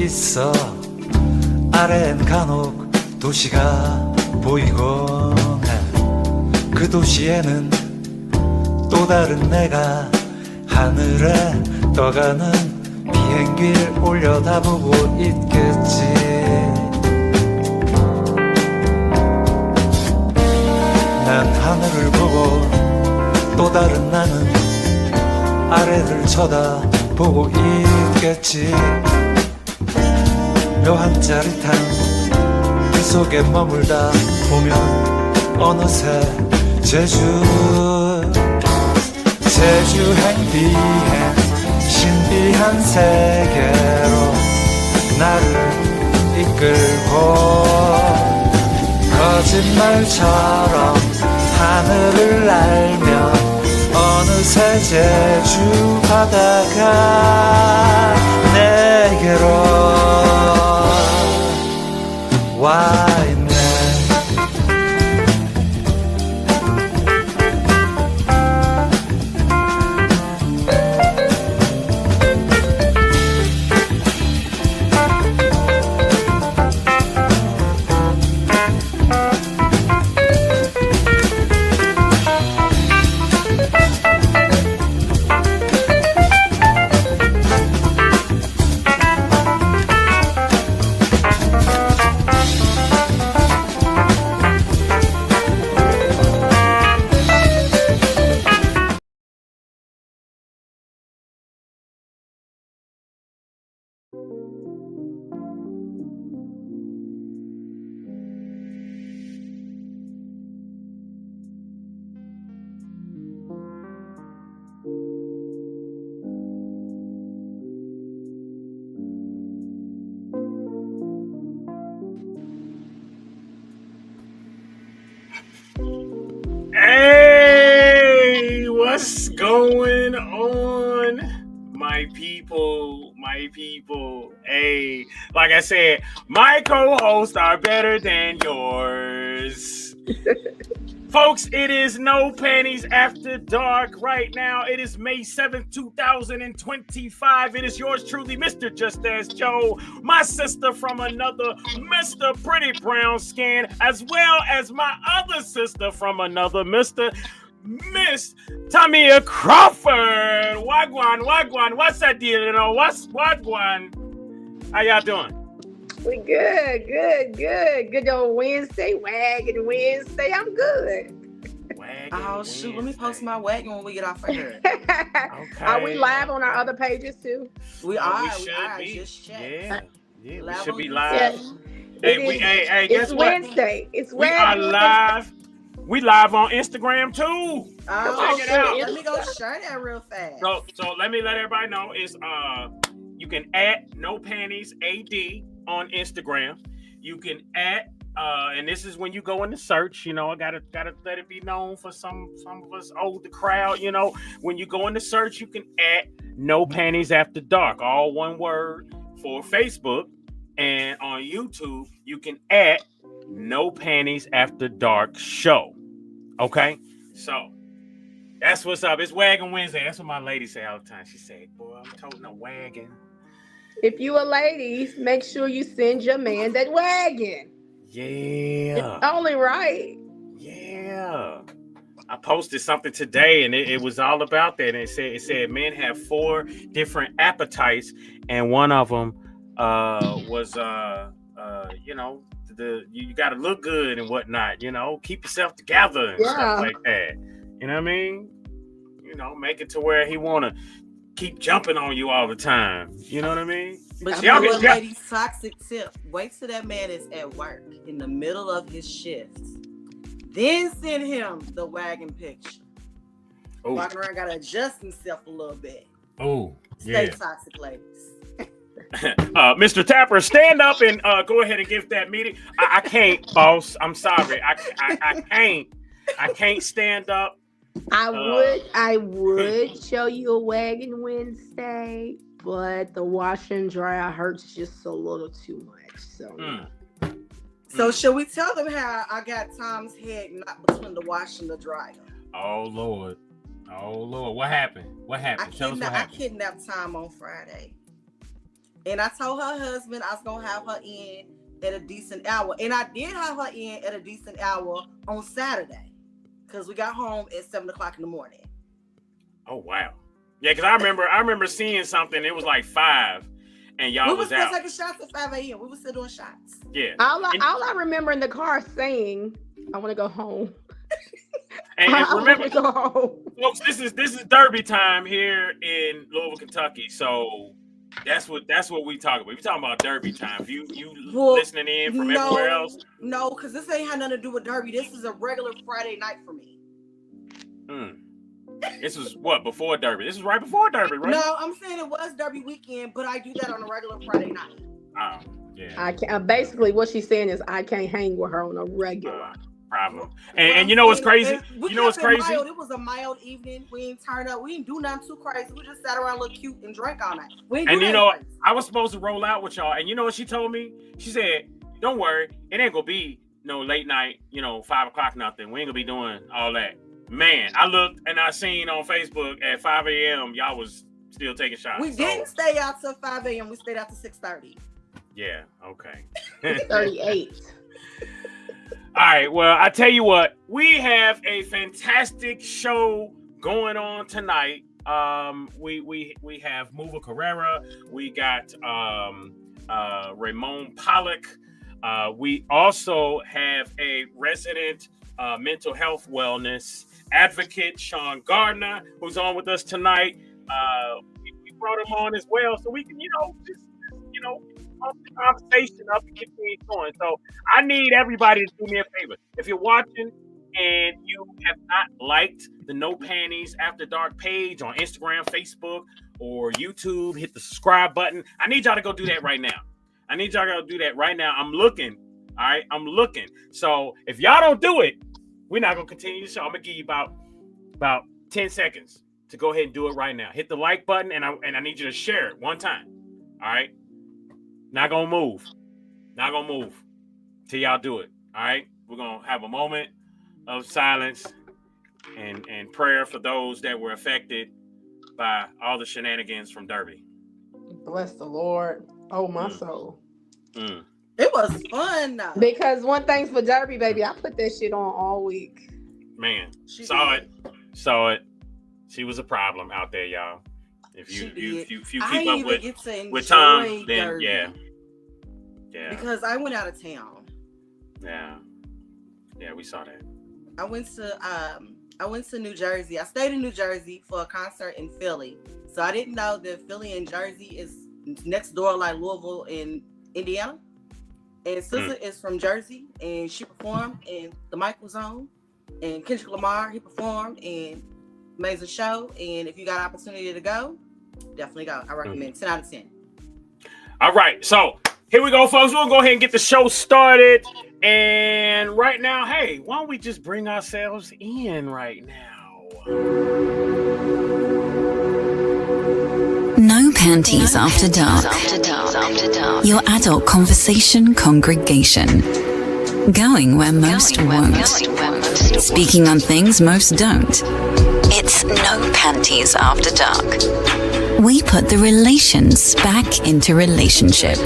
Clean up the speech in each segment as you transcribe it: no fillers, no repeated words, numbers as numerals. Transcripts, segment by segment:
있어. 아래엔 간혹 도시가 보이곤 해. 그 도시에는 또 다른 내가 하늘에 떠가는 비행기를 올려다보고 있겠지. 난 하늘을 보고 또 다른 나는 아래를 쳐다보고 있겠지. 묘한 짜릿한 그 속에 머물다 보면 어느새 제주행 비행 신비한 세계로 나를 이끌고 거짓말처럼 하늘을 날며 어느새 제주 바다가 내게로 와 있네. Hey, what's going on, my people? Hey, like I said, my co-hosts are better than yours. Folks, it is No Panties After Dark right now. It is May 7th, 2025. It is yours truly, Mr. Just As Joe, my sister from another, Mr. Pretty Brown Skin, as well as my other sister from another, Miss Tamia Crawford. Wagwan. What's that deal? You know, what's Wagwan? How y'all doing? We good old Wednesday, wagon Wednesday. I'm good. Oh shoot, let me post my wagon when we get off of here. Okay. Are we live on our other pages too? We are. We should be. Just check. Yeah, we Live should on be YouTube. live. Yes. Hey, guess It's what? Wednesday. It's We are Wednesday. live. We live on Instagram too. Oh, Check it out. let me go share that real fast. So let everybody know is you can add No Panties AD on Instagram. You can add and this is when you go in the search, you know, I gotta let it be known for some of us older crowd, you know, when you go in the search, you can add No Panties After Dark, all one word for Facebook, and on YouTube, you can add No Panties After Dark Show. Okay, so that's what's up. It's Wagon Wednesday. That's what my lady say all the time. She say, "Boy, I'm toting a wagon." If you are ladies, make sure you send your man that wagon. Yeah. It's only right. Yeah. I posted something today and it was all about that. And it said men have 4 different appetites, and one of them was you know, you gotta look good and whatnot, you know, keep yourself together and stuff like that. You know what I mean? You know, make it to where he wanna keep jumping on you all the time. You know what I mean? But you know what, ladies, toxic tip. Wait till that man is at work in the middle of his shift. Then send him the wagon picture. Ooh. Walking around, gotta adjust himself a little bit. Oh, Stay toxic, ladies. Mr. Tapper, stand up and go ahead and give that meeting. I can't, boss. I'm sorry. I can't stand up. I would show you a wagon Wednesday, but the wash and dry hurts just a little too much. So should we tell them how I got Tom's head not between the wash and the dryer? Oh Lord. What happened? Tell us what happened. I kidnapped Tom on Friday. And I told her husband I was gonna have her in at a decent hour. And I did have her in at a decent hour on Saturday. Because we got home at 7 o'clock in the morning. Oh wow. Yeah, because I remember seeing something, it was like 5 and y'all was out. We was still taking shots at 5 a.m. We were still doing shots. Yeah. All I remember in the car saying, I want to go home. And remember, go home. folks, this is Derby time here in Louisville, Kentucky. So that's what we talk about. We talking about Derby time. If you listening in from everywhere else. No, because this ain't had nothing to do with Derby. This is a regular Friday night for me. This was what, before Derby? This is right before Derby, right? No, I'm saying it was Derby weekend, but I do that on a regular Friday night. Oh, yeah. I can't. Basically, what she's saying is I can't hang with her on a regular. Problem. And you know what's crazy? You know what's crazy? It was a mild evening. We didn't turn up. We didn't do nothing too crazy. We just sat around, looked cute, and drank all night. And you know, I was supposed to roll out with y'all. And you know what she told me? She said, "Don't worry, it ain't gonna be no late night. 5 o'clock nothing. We ain't gonna be doing all that." Man, I looked and I seen on Facebook at 5 a.m. y'all was still taking shots. We didn't stay out till 5 a.m. We stayed out till 6:30. Yeah. Okay. 38. All right, well, I tell you what, we have a fantastic show going on tonight. We have Muva Carrera, we got Raymone Pollock. We also have a resident mental health wellness advocate, Sean Gardner, who's on with us tonight. We brought him on as well, so we can, just pump the conversation up and get things going. So I need everybody to do me a favor. If you're watching and you have not liked the No Panties After Dark page on Instagram, Facebook, or YouTube, hit the subscribe button. I need y'all to go do that right now. I'm looking. All right, I'm looking. So if y'all don't do it, we're not gonna continue the show. I'm gonna give you about 10 seconds to go ahead and do it right now. Hit the like button, and I need you to share it one time. All right. Not gonna move till y'all do it. All right, we're gonna have a moment of silence and prayer for those that were affected by all the shenanigans from Derby. Bless the Lord. Oh, my soul. It was fun. Because one thing's for Derby, baby, I put that shit on all week. Man, saw it. She was a problem out there, y'all. If you keep up with Tom, then Derby. Yeah. Because I went out of town. Yeah, we saw that. I went to New Jersey. I stayed in New Jersey for a concert in Philly. So I didn't know that Philly and Jersey is next door, like Louisville and Indiana. And Sister is from Jersey, and she performed, and the mic was on. And Kendrick Lamar, he performed, and amazing show. And if you got an opportunity to go, definitely go. I recommend 10 out of 10. All right, so here we go, folks. We'll go ahead and get the show started. And right now, hey, why don't we just bring ourselves in right now? No Panties After Dark. Your adult conversation congregation. Going where most won't. Speaking on things most don't. It's No Panties After Dark. We put the relations back into relationship.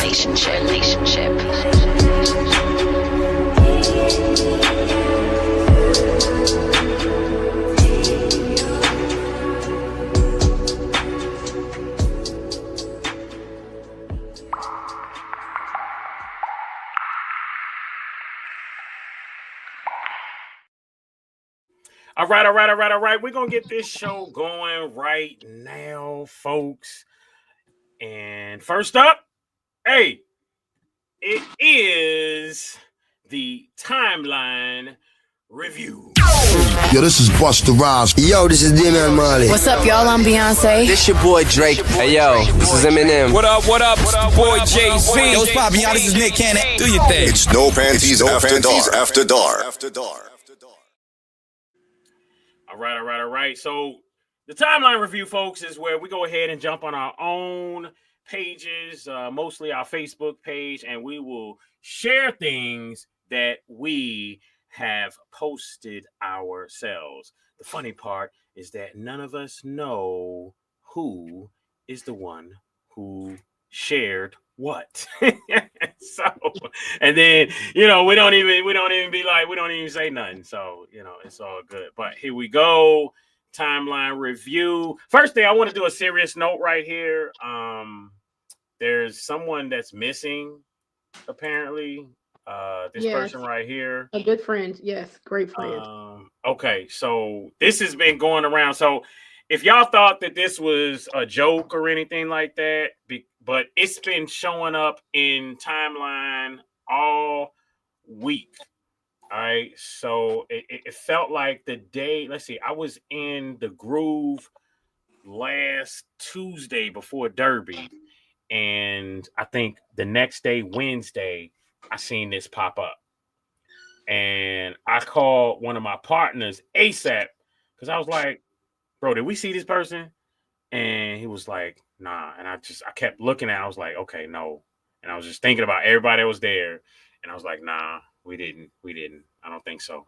All right. We're going to get this show going right now, folks. And first up, hey, it is the Timeline Review. Yo, this is Busta Rhymes. Yo, this is D-Man Marley. What's up, y'all? I'm Beyonce. This your boy Drake. Hey, yo, this is Eminem. What up? It's your boy Jay-Z. Yo, it's Poppy. Y'all, this is Nick Cannon. Do your thing. It's No Panties After Dark. All right. So the Timeline Review, folks, is where we go ahead and jump on our own pages, mostly our Facebook page, and we will share things that we have posted ourselves. The funny part is that none of us know who is the one who shared what? So, and then we don't even be like, we don't even say nothing. So it's all good. But here we go. Timeline review. First thing, I want to do a serious note right here. There's someone that's missing, apparently. This person right here. A good friend. Yes, great friend. Okay, so this has been going around. So if y'all thought that this was a joke or anything like that, but it's been showing up in timeline all week. All right, so it felt like the day. Let's see, I was in the groove last Tuesday before Derby, and I think the next day, Wednesday, I seen this pop up. And I called one of my partners ASAP because I was like, bro, did we see this person? And he was like, nah. And I kept looking at it. I was like, okay, no. And I was just thinking about everybody that was there. And I was like, nah, we didn't. I don't think so.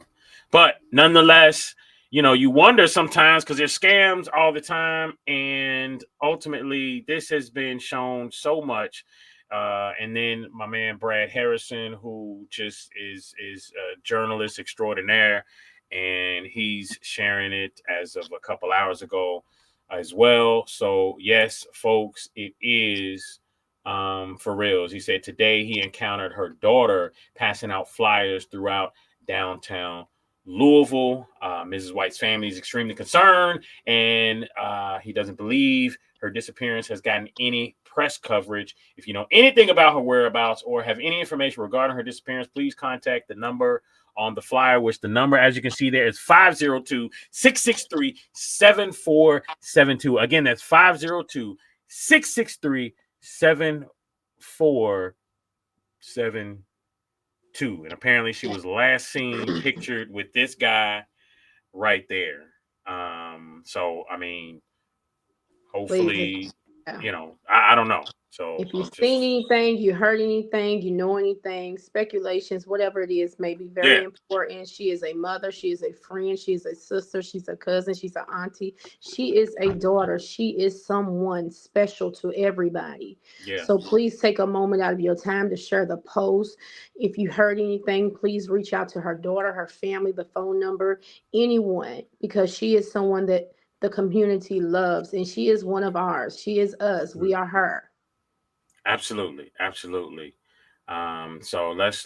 But nonetheless, you wonder sometimes because there's scams all the time. And ultimately, this has been shown so much. And then my man Brad Harrison, who just is a journalist extraordinaire, and he's sharing it as of a couple hours ago as well. So yes, folks, it is for reals. He said today he encountered her daughter passing out flyers throughout downtown Louisville. Mrs. White's family is extremely concerned, and he doesn't believe her disappearance has gotten any press coverage. If you know anything about her whereabouts or have any information regarding her disappearance, please contact the number on the flyer, which the number, as you can see there, is 502-663-7472. Again, that's 502-663-7472. And apparently she was last seen pictured with this guy right there. So, I mean, hopefully, I don't know. So if you've seen anything, you heard anything, you know anything, speculations, whatever it is, may be very important. She is a mother. She is a friend. She is a sister. She's a cousin. She's an auntie. She is a daughter. She is someone special to everybody. Yeah. So please take a moment out of your time to share the post. If you heard anything, please reach out to her daughter, her family, the phone number, anyone, because she is someone that the community loves, and she is one of ours. She is us. We are her. Absolutely. So let's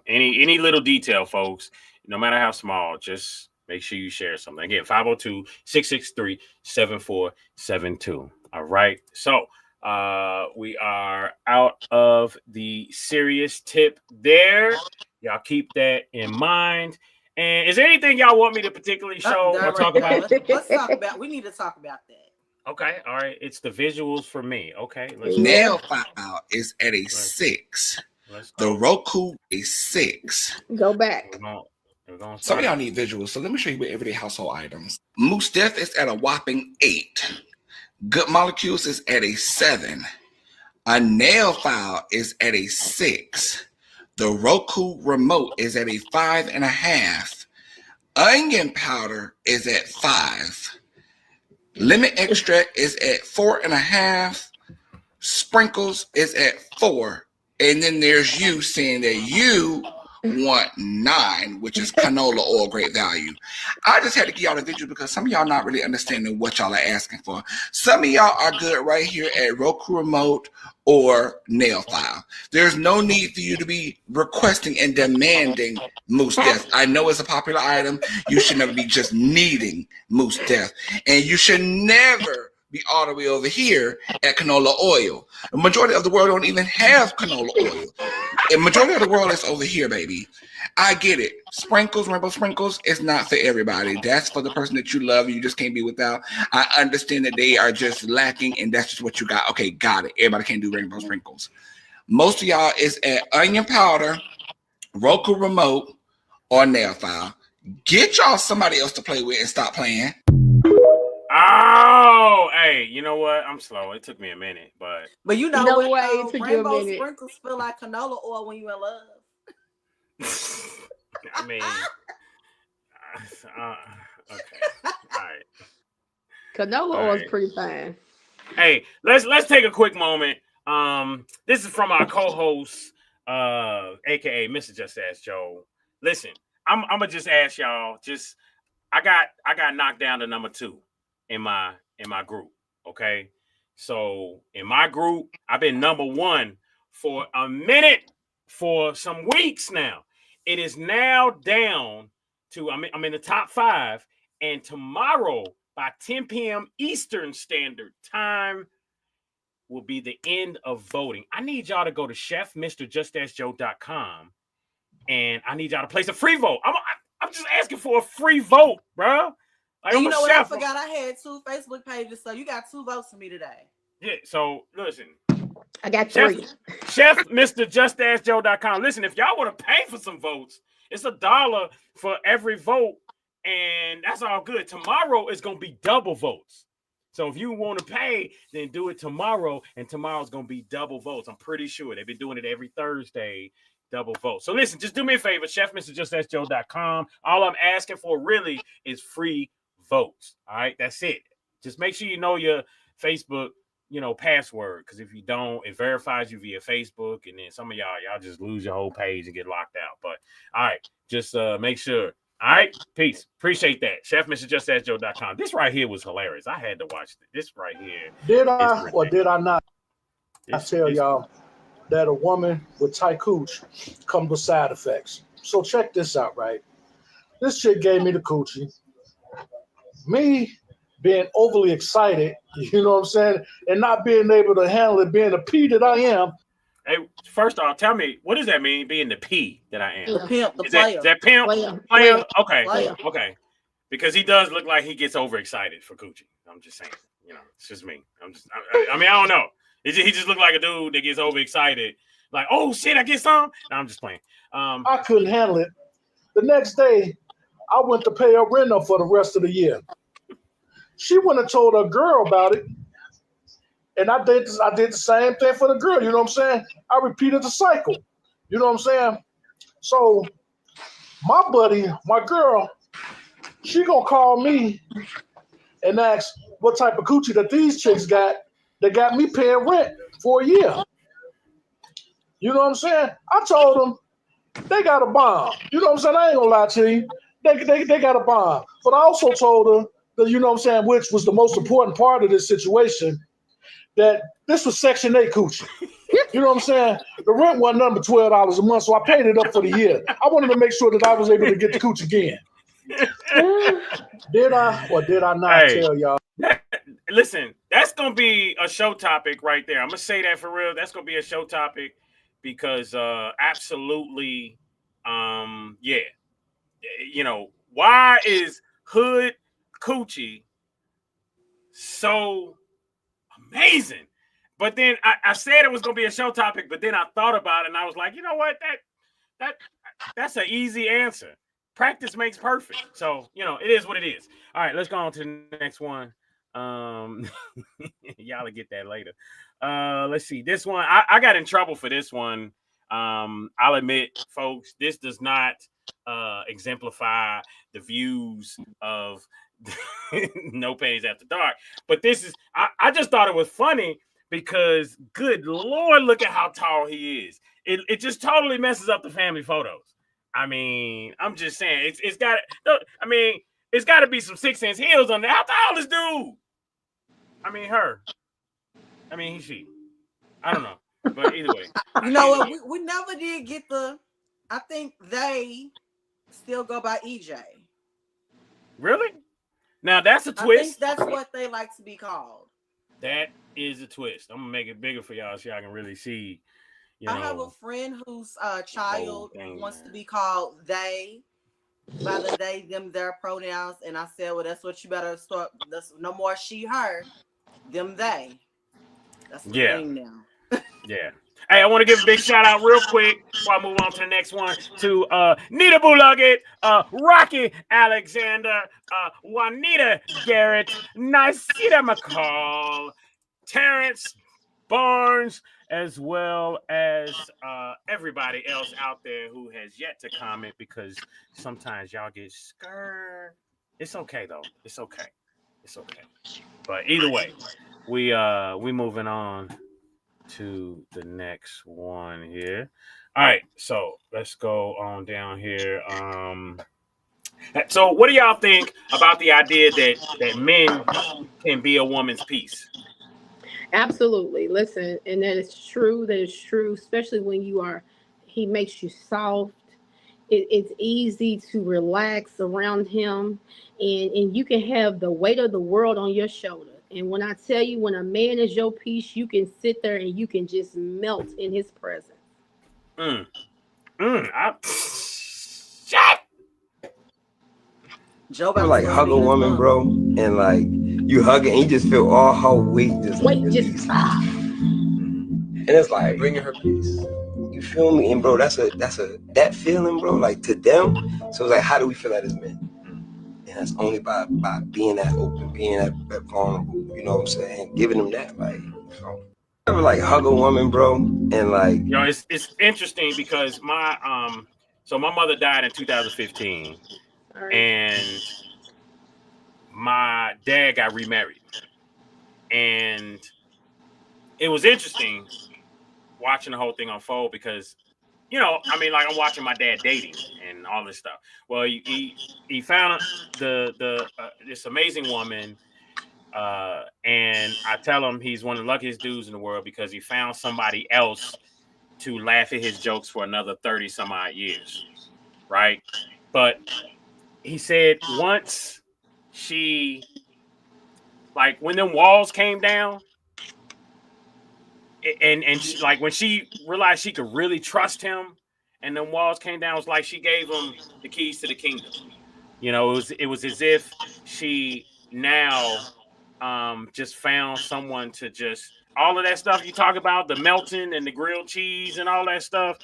any little detail, folks, no matter how small, just make sure you share something. Again, 502-663-7472. All right. So we are out of the serious tip there. Y'all keep that in mind. And is there anything y'all want me to particularly show or talk about? Let's talk about. We need to talk about that. Okay, all right. It's the visuals for me. Okay, Nail file is at a 6. The Roku is 6. Go back. Some of y'all need visuals, so let me show you with everyday household items. Moose Death is at a whopping 8. Good Molecules is at a 7. A nail file is at a 6. The Roku remote is at a 5.5. Onion powder is at 5. Lemon extract is at 4.5. Sprinkles is at 4. And then there's you saying that you want 9, which is canola oil, great value. I just had to give y'all the visual because some of y'all not really understanding what y'all are asking for. Some of y'all are good right here at Roku remote or nail file. There's no need for you to be requesting and demanding Moose Death. I know it's a popular item. You should never be just needing Moose Death. And you should never be all the way over here at canola oil. The majority of the world don't even have canola oil. The majority of the world is over here, baby. I get it. Sprinkles, rainbow sprinkles, it's not for everybody. That's for the person that you love and you just can't be without. I understand that they are just lacking and that's just what you got. Okay, got it. Everybody can't do rainbow sprinkles. Most of y'all is at onion powder, Roku remote, or nail file. Get y'all somebody else to play with and stop playing. Oh, hey, you know what? I'm slow. It took me a minute, but you know what? It took you a rainbow minute. Sprinkles feel like canola oil when you're in love. I mean, okay, all right. Canola oil is pretty fine. Hey, let's take a quick moment. This is from our co-host, aka Mr. Just Ask Joe. Listen, I'm gonna just ask y'all. I got knocked down to number 2 in my group. Okay, so in my group, I've been number 1 for a minute, for some weeks now. It is now down to I'm in the top 5, and tomorrow by 10 p.m. Eastern Standard Time will be the end of voting. I need y'all to go to chefmrjustastjoe.com, and I need y'all to place a free vote. I'm just asking for a free vote, bro. Like, and you know what? I forgot I had 2 Facebook pages, so you got 2 votes for me today. Yeah, so listen. I got 3. chefmrjustastjoe.com. Listen, if y'all want to pay for some votes, it's $1 for every vote, and that's all good. Tomorrow is going to be double votes. So if you want to pay, then do it tomorrow, and tomorrow's going to be double votes. I'm pretty sure they've been doing it every Thursday, double votes. So listen, just do me a favor, chefmrjustastjoe.com. All I'm asking for really is free votes. All right, that's it. Just make sure you know your Facebook, password, because if you don't, it verifies you via Facebook, and then some of y'all just lose your whole page and get locked out. But all right, just make sure. All right, peace. Appreciate that. ChefMrJustAskJoe.com. This right here was hilarious. I had to watch this right here. Did I or did I not? I tell y'all that a woman with tight cooch comes with side effects. So check this out, right? This chick gave me the coochie. Me being overly excited, you know what I'm saying, and not being able to handle it, being a P that I am. Hey, first off, tell me, what does that mean, being the P that I am? The pimp, the player. Is that pimp? Player. Okay. Player. Okay. Because he does look like he gets overexcited for coochie. I'm just saying, it's just me. I don't know. He just looked like a dude that gets overexcited. Like, oh shit, I get some? No, I'm just playing. I couldn't handle it. The next day, I went to pay her rent for the rest of the year. She went and told her girl about it. And I did the same thing for the girl, you know what I'm saying? I repeated the cycle, you know what I'm saying? So my buddy, my girl, she gonna call me and ask what type of coochie that these chicks got that got me paying rent for a year. You know what I'm saying? I told them they got a bomb. You know what I'm saying? I ain't gonna lie to you. They got a bomb. But I also told her that, you know what I'm saying, which was the most important part of this situation, that this was Section 8 coochie. You know what I'm saying? The rent wasn't number $12 a month, so I paid it up for the year. I wanted to make sure that I was able to get the coochie again. Did I or did I not tell y'all? Listen, that's going to be a show topic right there. I'm going to say that for real. That's going to be a show topic because absolutely, yeah. Why is hood coochie so amazing? But then I said it was going to be a show topic, but then I thought about it and I was like, you know what? That's an easy answer. Practice makes perfect. So, it is what it is. All right, let's go on to the next one. Y'all will get that later. Let's see. This one, I got in trouble for this one. I'll admit, folks, this does not exemplify the views of No Panties After Dark. But this is, I just thought it was funny because, good Lord, look at how tall he is. It just totally messes up the family photos. I mean, I'm just saying, it's got to be some 6-inch heels on there. How tall is dude? I mean, her. I mean, she. I don't know. But either way. You know what? We never did get I think they still go by EJ. Really? Now, that's a twist. I think that's what they like to be called. That is a twist. I'm going to make it bigger for y'all so y'all can really see. I have a friend whose child wants to be called they, by the they, them, their pronouns. And I said, well, that's what you better start. That's no more she, her, them, they. That's the thing now. Yeah. Hey, I want to give a big shout out real quick before I move on to the next one to Nita Bulaget, Rocky Alexander, Juanita Garrett, Nicita McCall, Terrence Barnes, as well as everybody else out there who has yet to comment because sometimes y'all get scared. It's okay, though. It's okay. But either way, we moving on to the next one here. All right, so let's go on down here. So what do y'all think about the idea that men can be a woman's piece? Absolutely. Listen, and that is true. That is true, especially when he makes you soft. It's easy to relax around him, and you can have the weight of the world on your shoulder. And when I tell you, when a man is your piece, you can sit there and you can just melt in his presence. Joe You like hug a woman, bro, and like you hug it and you just feel all her weight just like release. And it's like bringing her peace. You feel me? And bro, that feeling, bro, like to them. So it's like, how do we feel that as men? And that's only by being that open, being that vulnerable. You know what I'm saying? Giving them that, like, so. Ever like hug a woman, bro, and like, it's interesting because my mother died in 2015, and my dad got remarried, and it was interesting watching the whole thing unfold because, I'm watching my dad dating and all this stuff. Well, he found this amazing woman, and I tell him he's one of the luckiest dudes in the world because he found somebody else to laugh at his jokes for another 30 some odd years, right? But he said once she, like, when them walls came down, and she, like, when she realized she could really trust him, and them walls came down, it was like she gave him the keys to the kingdom. It was as if she now just found someone to just all of that stuff you talk about, the melting and the grilled cheese and all that stuff.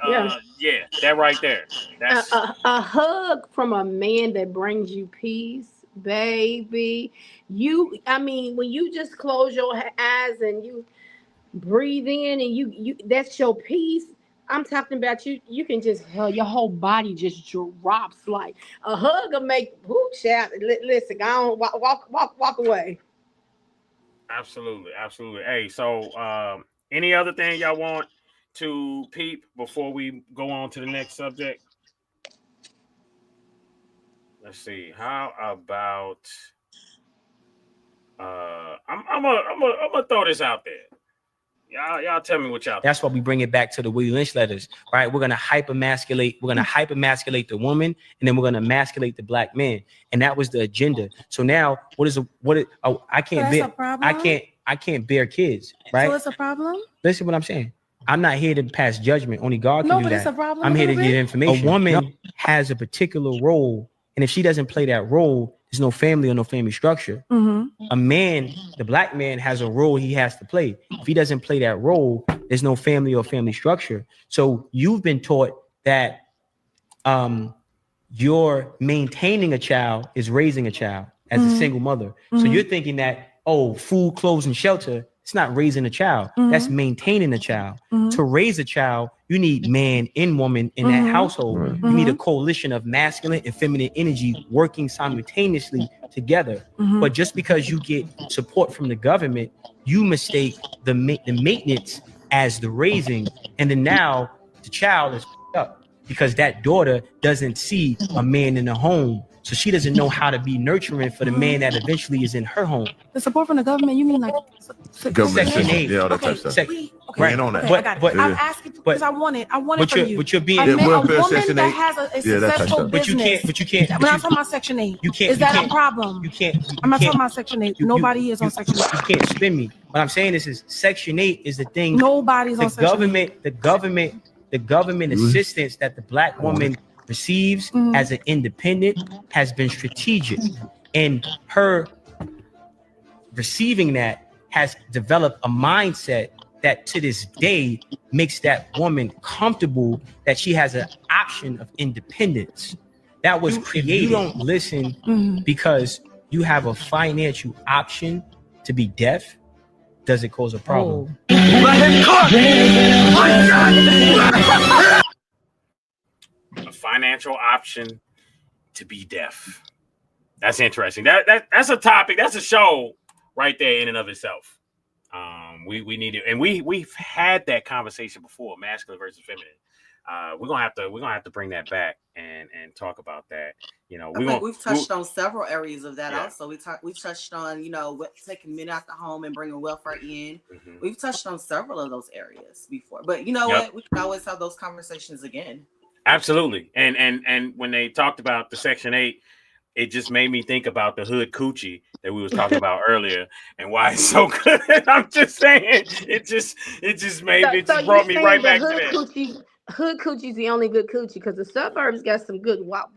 Yeah, that right there. That's a hug from a man that brings you peace, baby. When you just close your eyes and you breathe in and you that's your peace. I'm talking about you can just your whole body just drops. Like a hug will make shout. Listen, go on, walk away. Absolutely. Hey, so any other thing y'all want to peep before we go on to the next subject? Let's see. How about I'm gonna throw this out there. Y'all tell me what y'all think. That's why we bring it back to the Willie Lynch letters, right? We're gonna hyper-emasculate the woman, and then we're gonna emasculate the black man, and that was the agenda. So now, I can't bear kids, right? So it's a problem. Listen, what I'm saying. I'm not here to pass judgment. Only God can do that. It's a problem. I'm here to give information. A woman has a particular role, and if she doesn't play that role, there's no family or no family structure. Mm-hmm. A man, the black man, has a role he has to play. If he doesn't play that role, there's no family or family structure. So you've been taught that you're maintaining a child is raising a child as a single mother. Mm-hmm. So you're thinking that, food, clothes, and shelter, it's not raising a child. Mm-hmm. That's maintaining a child. Mm-hmm. To raise a child, you need man and woman in that household. Mm-hmm. You need a coalition of masculine and feminine energy working simultaneously together. Mm-hmm. But just because you get support from the government, you mistake the maintenance as the raising. And then now the child is up because that daughter doesn't see a man in the home. So she doesn't know how to be nurturing for the man that eventually is in her home. The support from the government, you mean like government Section 8? Yeah, all that type of stuff. Right on that. I got it. I'm asking because I want it for you. But you're being a woman that has a successful business. But you can't. When I'm talking about Section 8, you can't. Is that a problem? You can't. I'm not talking about Section 8. Nobody is on Section 8. You can't spin me. What I'm saying is Section 8 is the thing. Nobody's on Section 8. The government assistance that the black woman receives as an independent has been strategic, and her receiving that has developed a mindset that to this day makes that woman comfortable that she has an option of independence. That was created. If you don't listen because you have a financial option to be deaf, does it cause a problem? A financial option to be deaf. That's interesting. That's a topic. That's a show right there in and of itself. We need to, and we've had that conversation before, masculine versus feminine. We're gonna have to bring that back and talk about that. You know, we've touched on several areas of that. Yeah. Also, we touched on, taking men out the home and bringing welfare in. Mm-hmm. We've touched on several of those areas before, but you know what? We can always have those conversations again. Absolutely. And when they talked about the Section 8, it just made me think about the hood coochie that we was talking about earlier and why it's so good. I'm just saying, it just brought me right back to that. Hood coochie's the only good coochie because the suburbs got some good wow.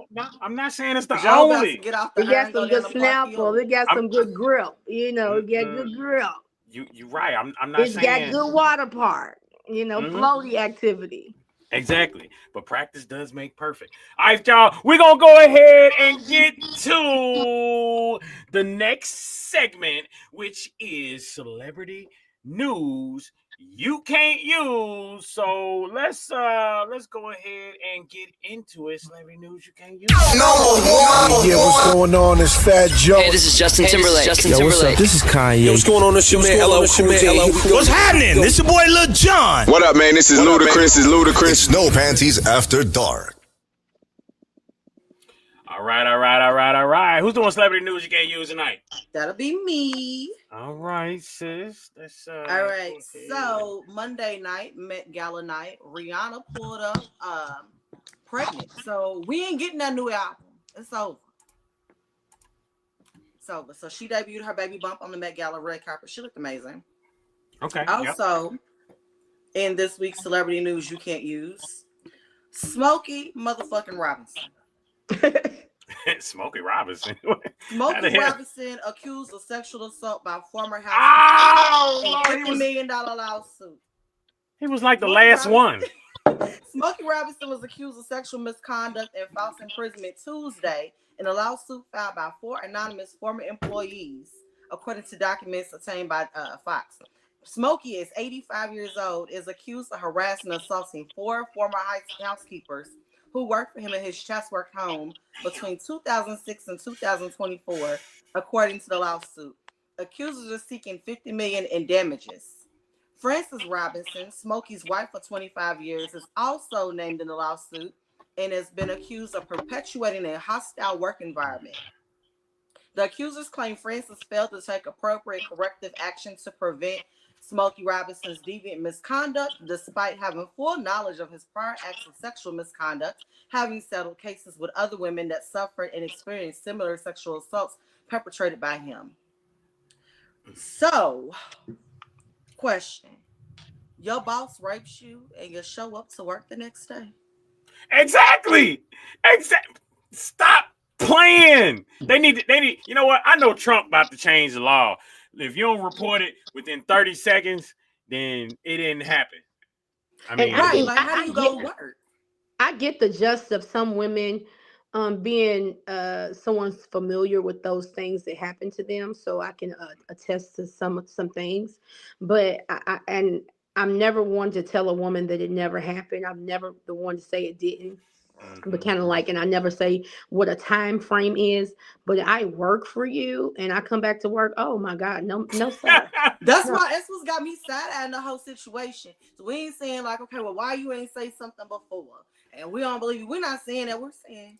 No, I'm not saying it's the Joe only. Get off the They got some good snapple. They got some good grip. It got good grip. You're right. I'm not saying it's got good water part. Floaty activity. Exactly. But practice does make perfect. All right, y'all. We're going to go ahead and get to the next segment, which is celebrity news you can't use. So let's go ahead and get into it. Celebrity news you can't use. Yeah, what's going on? It's Fat Joe. Hey, this is Justin Timberlake. What's up? This is Kanye. Yo, what's going on? This your man LL Cool J. What's happening? This your boy Lil Jon. What up, man? This is Ludacris. It's No Panties After Dark. All right. Who's doing celebrity news you can't use tonight? That'll be me. All right, sis. All right. So Monday night, Met Gala night, Rihanna pulled up pregnant. So we ain't getting that new album. It's over. It's over. So she debuted her baby bump on the Met Gala red carpet. She looked amazing. Okay. Also, in this week's celebrity news you can't use, Smokey motherfucking Robinson. Smokey Robinson. Smokey Robinson accused of sexual assault by former housekeeper in a $50 million lawsuit. He was like the last one. Smokey Robinson was accused of sexual misconduct and false imprisonment Tuesday in a lawsuit filed by 4 anonymous former employees, according to documents obtained by Fox. Smokey is 85 years old, is accused of harassing and assaulting 4 former housekeepers who worked for him at his Chatsworth home between 2006 and 2024, according to the lawsuit. Accusers are seeking $50 million in damages. Frances Robinson, Smokey's wife for 25 years, is also named in the lawsuit and has been accused of perpetuating a hostile work environment. The accusers claim Frances failed to take appropriate corrective action to prevent Smokey Robinson's deviant misconduct, despite having full knowledge of his prior acts of sexual misconduct, having settled cases with other women that suffered and experienced similar sexual assaults perpetrated by him. So, question. Your boss rapes you and you show up to work the next day? Exactly. Stop playing. They need, you know what? I know Trump about to change the law. If you don't report it within 30 seconds, then it didn't happen. I mean, how do you go to work? I get the gist of some women being someone's familiar with those things that happen to them, so I can attest to some things. But I'm never one to tell a woman that it never happened. I'm never the one to say it didn't. But kind of like, and I never say what a time frame is, but I work for you and I come back to work. Oh my God, no, sir. That's what's got me sad in the whole situation. So we ain't saying like, okay, well, why you ain't say something before? And we don't believe you. We're not saying that. We're saying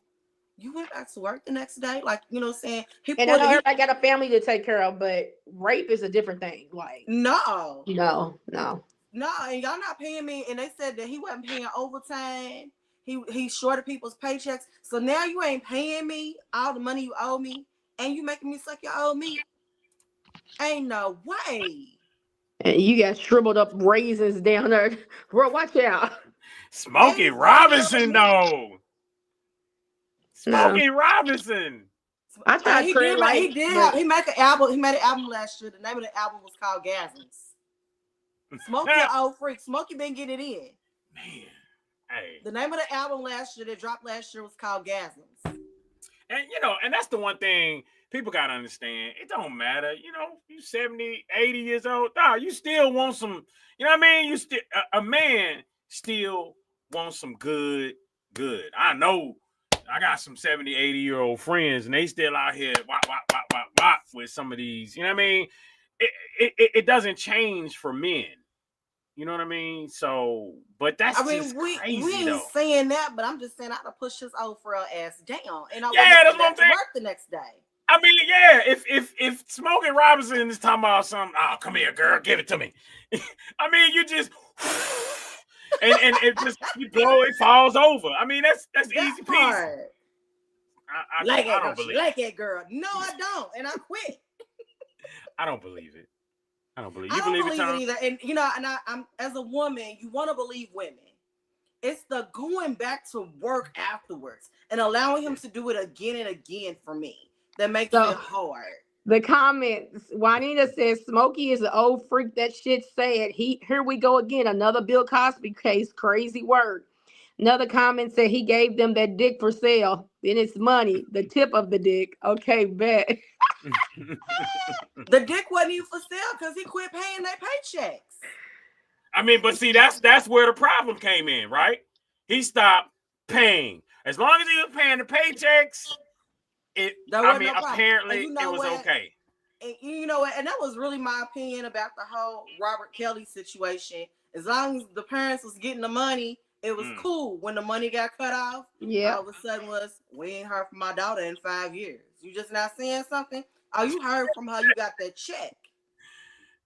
you went back to work the next day. Like, you know what I'm saying? I know everybody got a family to take care of, but rape is a different thing. Like, no. And y'all not paying me. And they said that he wasn't paying overtime. He shorted people's paychecks. So now you ain't paying me all the money you owe me, and you making me suck your old meat. Ain't no way. And you got shriveled up raisins down there. Bro, watch out. Smokey Robinson, though. Smokey Robinson. I thought he made an album. He made an album last year. The name of the album was called Gasms. Smokey, old freak. Smokey been getting it in. Man. Hey. The name of the album that dropped last year was called Gasms. And and that's the one thing people gotta understand. It don't matter. You 70, 80 years old. You still want some, you know what I mean? You still a man still wants some good. I know I got some 70, 80-year-old friends, and they still out here wop with some of these. You know what I mean? It doesn't change for men. You know what I mean? So, but that's just crazy, we ain't though. saying that, but I'm just saying I had to push his old frail ass down, and I that's what I'm saying. Work the next day. I mean, yeah. If Smokey Robinson is talking about something, oh, come here, girl, give it to me. I mean, you just and it just you blow, it falls over. I mean, that's easy peasy. I don't believe like it, girl. No, I don't, and I quit. I don't believe it. I don't believe. I don't believe it either. And I'm as a woman, you want to believe women. It's the going back to work afterwards and allowing him to do it again and again for me that makes it hard. The comments, Juanita says, Smokey is an old freak. That shit said. Here we go again. Another Bill Cosby case. Crazy word. Another comment said he gave them that dick for sale. Then it's money. The tip of the dick. Okay, bet. The dick wasn't even for sale because he quit paying their paychecks. I mean, but see, that's where the problem came in, right? He stopped paying. As long as he was paying the paychecks, apparently it was okay. And you know what? And that was really my opinion about the whole Robert Kelly situation. As long as the parents was getting the money, it was cool. When the money got cut off, all of a sudden we ain't heard from my daughter in 5 years. You just not saying something? Oh, you heard from her, you got that check.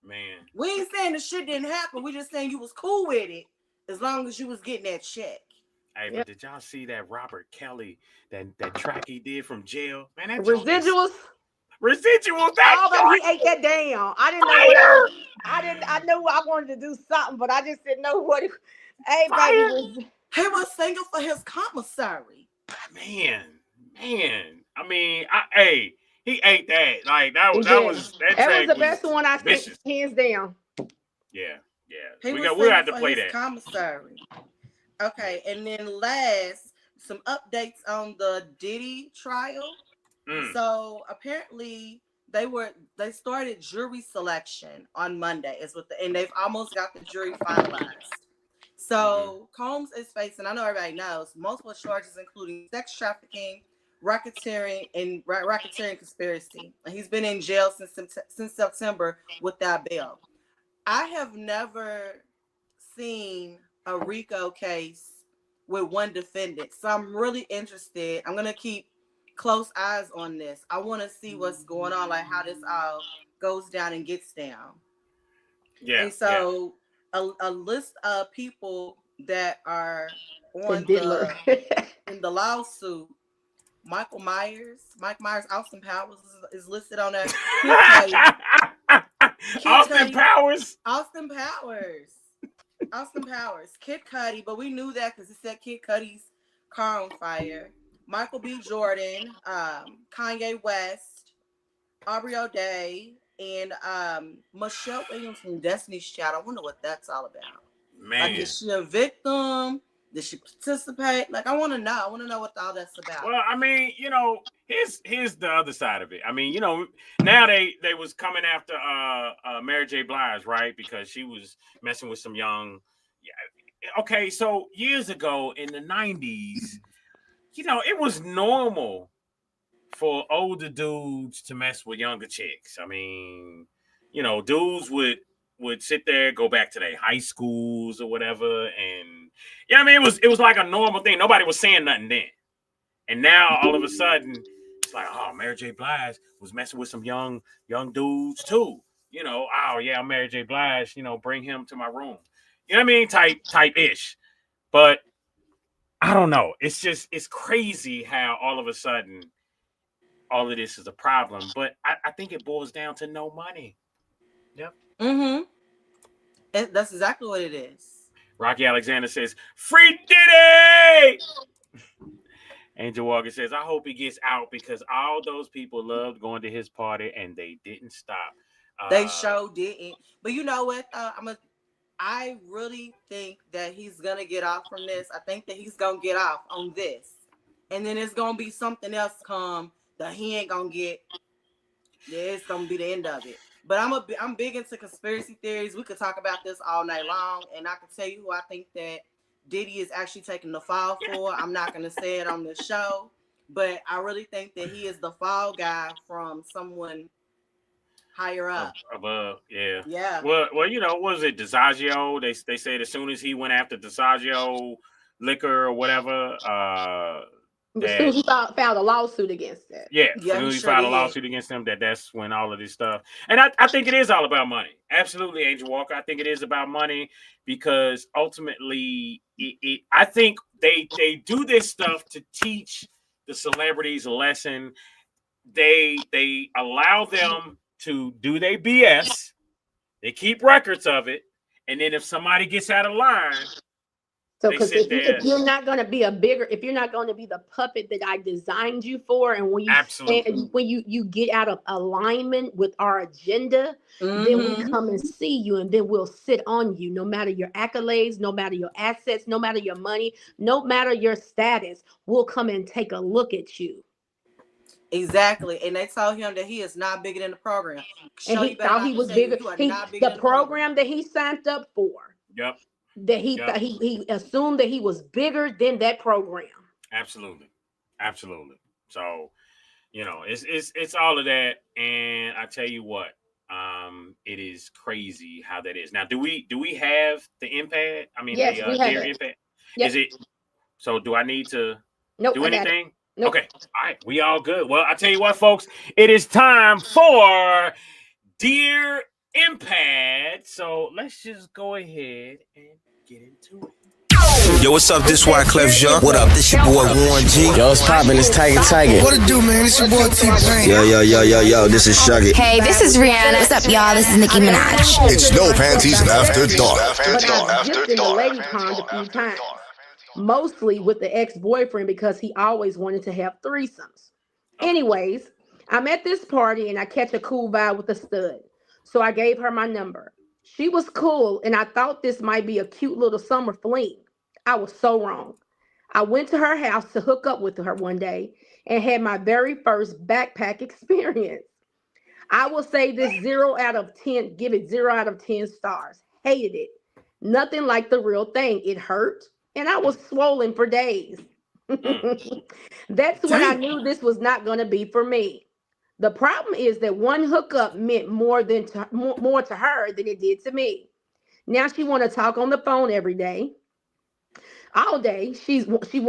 Man. We ain't saying the shit didn't happen. We just saying you was cool with it as long as you was getting that check. Hey, but did y'all see that Robert Kelly, that track he did from jail? Man, that Residuals. That he ate that down. I didn't know I knew I wanted to do something, but I just didn't know what it. Hey, baby, he was singing for his commissary. Man. I mean, he ate that. Like that was the best one I seen, hands down. Yeah. We'll have to play that. Commissary. Okay, and then last, some updates on the Diddy trial. So apparently they started jury selection on Monday. And they've almost got the jury finalized. So Combs is facing, I know everybody knows, multiple charges including sex trafficking, racketeering, and racketeering conspiracy. He's been in jail since September without bail. I have never seen a RICO case with one defendant, so I'm really interested. I'm gonna keep close eyes on this. I want to see what's going on, like how this all goes down and gets down. Yeah. And so a list of people that are on in the lawsuit. Mike Myers, Austin Powers is listed on there. Austin Powers, Kid Cudi, but we knew that because it said Kid Cudi's car on fire. Michael B. Jordan, Kanye West, Aubrey O'Day, and Michelle Williams from Destiny's Child. I wonder what that's all about. Man, like, is she a victim? Did she participate? Like, I want to know. I want to know what all that's about. Well, I mean, here's the other side of it. I mean, now they was coming after Mary J. Blige, right? Because she was messing with some young. Yeah. Okay, so years ago in the 90s, it was normal for older dudes to mess with younger chicks. I mean, dudes would sit there, go back to their high schools or whatever, and it was like a normal thing. Nobody was saying nothing then. And now all of a sudden, it's like, oh, Mary J. Blige was messing with some young dudes too. Oh yeah, I'm Mary J. Blige, bring him to my room. You know what I mean? Type-ish. But I don't know. It's crazy how all of a sudden all of this is a problem. But I think it boils down to no money. Yep. Mm-hmm. That's exactly what it is. Rocky Alexander says, "Free Diddy!" Angel Walker says, "I hope he gets out because all those people loved going to his party and they didn't stop." They sure didn't. But you know what? I really think that he's gonna get off from this. I think that he's gonna get off on this, and then it's gonna be something else come that he ain't gonna get. Yeah, it's gonna be the end of it. But I'm big into conspiracy theories. We could talk about this all night long, and I can tell you who I think that Diddy is actually taking the fall for. I'm not gonna say it on the show, but I really think that he is the fall guy from someone higher up. Above, yeah. Yeah. Well, what was it, DiSaggio? They said as soon as he went after DiSaggio liquor or whatever, As soon as he filed a lawsuit against that. Yeah, as soon as he filed a lawsuit against him, that's when all of this stuff. And I think it is all about money. Absolutely, Angel Walker. I think it is about money because ultimately, I think they do this stuff to teach the celebrities a lesson. They allow them to do their BS. They keep records of it, and then if somebody gets out of line. So, because if you're not going to be if you're not going to be the puppet that I designed you for, and when you get out of alignment with our agenda, then we come and see you, and then we'll sit on you, no matter your accolades, no matter your assets, no matter your money, no matter your status, we'll come and take a look at you. Exactly, and they told him that he is not bigger than the program. And he thought he was bigger. The program that he signed up for. Yep. That he assumed that he was bigger than that program. Absolutely. So, it's all of that, and I tell you what, it is crazy how that is. Now, do we have the iPad? I mean, yes, we have it. iPad. Yep. Is it? So, do I need to do anything? Nope. Okay. All right. We all good. Well, I tell you what, folks, it is time for Dear Impact. So let's just go ahead and get into it. Yo, what's up? This Wyclef Jean. What up? This your boy Warren G. Yo, what's poppin'? It's Tiger. What it do, man? It's your boy T-Pain. Yo, this is Shuggy. Hey, this is Rihanna. What's up, y'all? This is Nicki Minaj. It's No Panties After Dark. But I've just in the lady pond a few times. Mostly with the ex-boyfriend because he always wanted to have threesomes. Anyways, I'm at this party and I catch a cool vibe with a stud. So I gave her my number. She was cool and I thought this might be a cute little summer fling. I was so wrong. I went to her house to hook up with her one day and had my very first backpack experience. I will say this 0 out of 10, give it 0 out of 10 stars. Hated it. Nothing like the real thing. It hurt. And I was swollen for days. That's when I knew this was not going to be for me. The problem is that one hookup meant more to her than it did to me. Now she want to talk on the phone every day, all day. She refers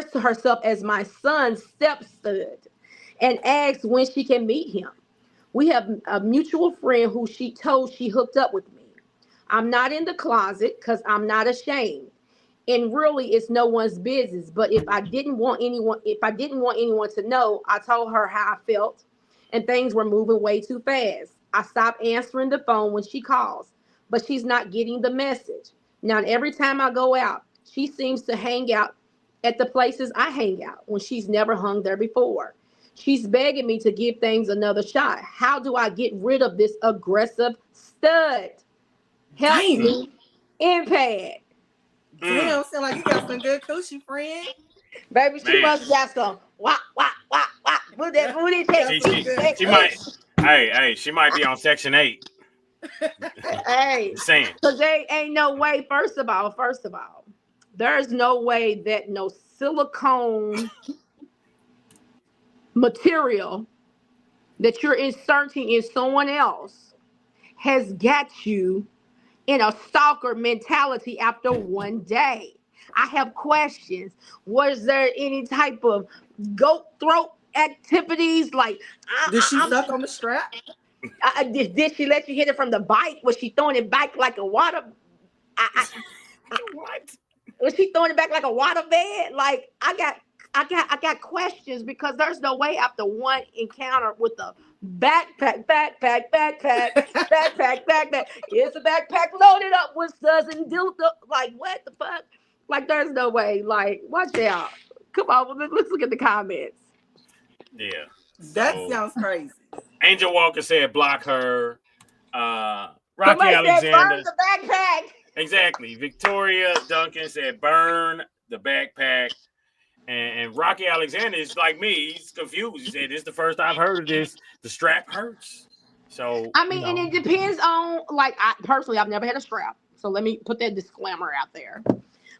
to herself as my son's stepstud, and asks when she can meet him. We have a mutual friend who she told she hooked up with me. I'm not in the closet because I'm not ashamed. And really it's no one's business. But if I didn't want anyone to know, I told her how I felt and things were moving way too fast. I stopped answering the phone when she calls, but she's not getting the message. Now, every time I go out, she seems to hang out at the places I hang out when she's never hung there before. She's begging me to give things another shot. How do I get rid of this aggressive stud? Help me, Impact. Damn, sound like you got some good coochie, friend. Baby, she must got some wah. With that booty she might be on Section 8. Hey, saying. Because there ain't no way, first of all, there's no way that no silicone material that you're inserting in someone else has got you in a stalker mentality after one day. I have questions. Was there any type of goat throat activities? Like, did she suck on the strap? Did she let you hit it from the bike? Was she throwing it back like a water? What? Was she throwing it back like a water bed? Like, I got questions because there's no way after one encounter with a backpack. It's a backpack loaded up with studs and dildo. Like, what the fuck? Like, there's no way. Like, watch out. Come on, let's look at the comments. Yeah. That sounds crazy. Angel Walker said block her. Rocky Somebody Alexander. said burn the backpack. Exactly. Victoria Duncan said burn the backpack. And Rocky Alexander is like me. He's confused. He said, this is the first I've heard of this. The strap hurts. So, I mean, and it depends on, like, I personally, I've never had a strap. So let me put that disclaimer out there.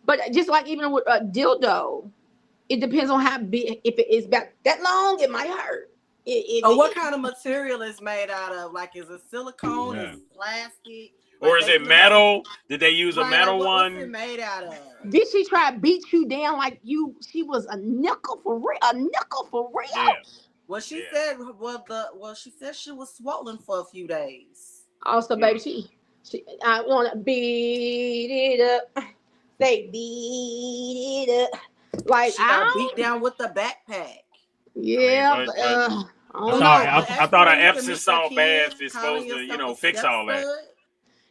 But just like even with a dildo, it depends on how big. If it is about that long, it might hurt. What kind of material is made out of? Like, is it silicone? Is it plastic? Or is it metal? Did they use a metal one? What's it made out of? Did she try to beat you down like she was a nickel for real? A nickel for real? Yeah. Well, she said, she said she was swollen for a few days. Also, baby, I want to beat it up. They beat it up. Like, she got beat down with the backpack. Yeah, I thought an Epsom salt bath is supposed to, fix all that.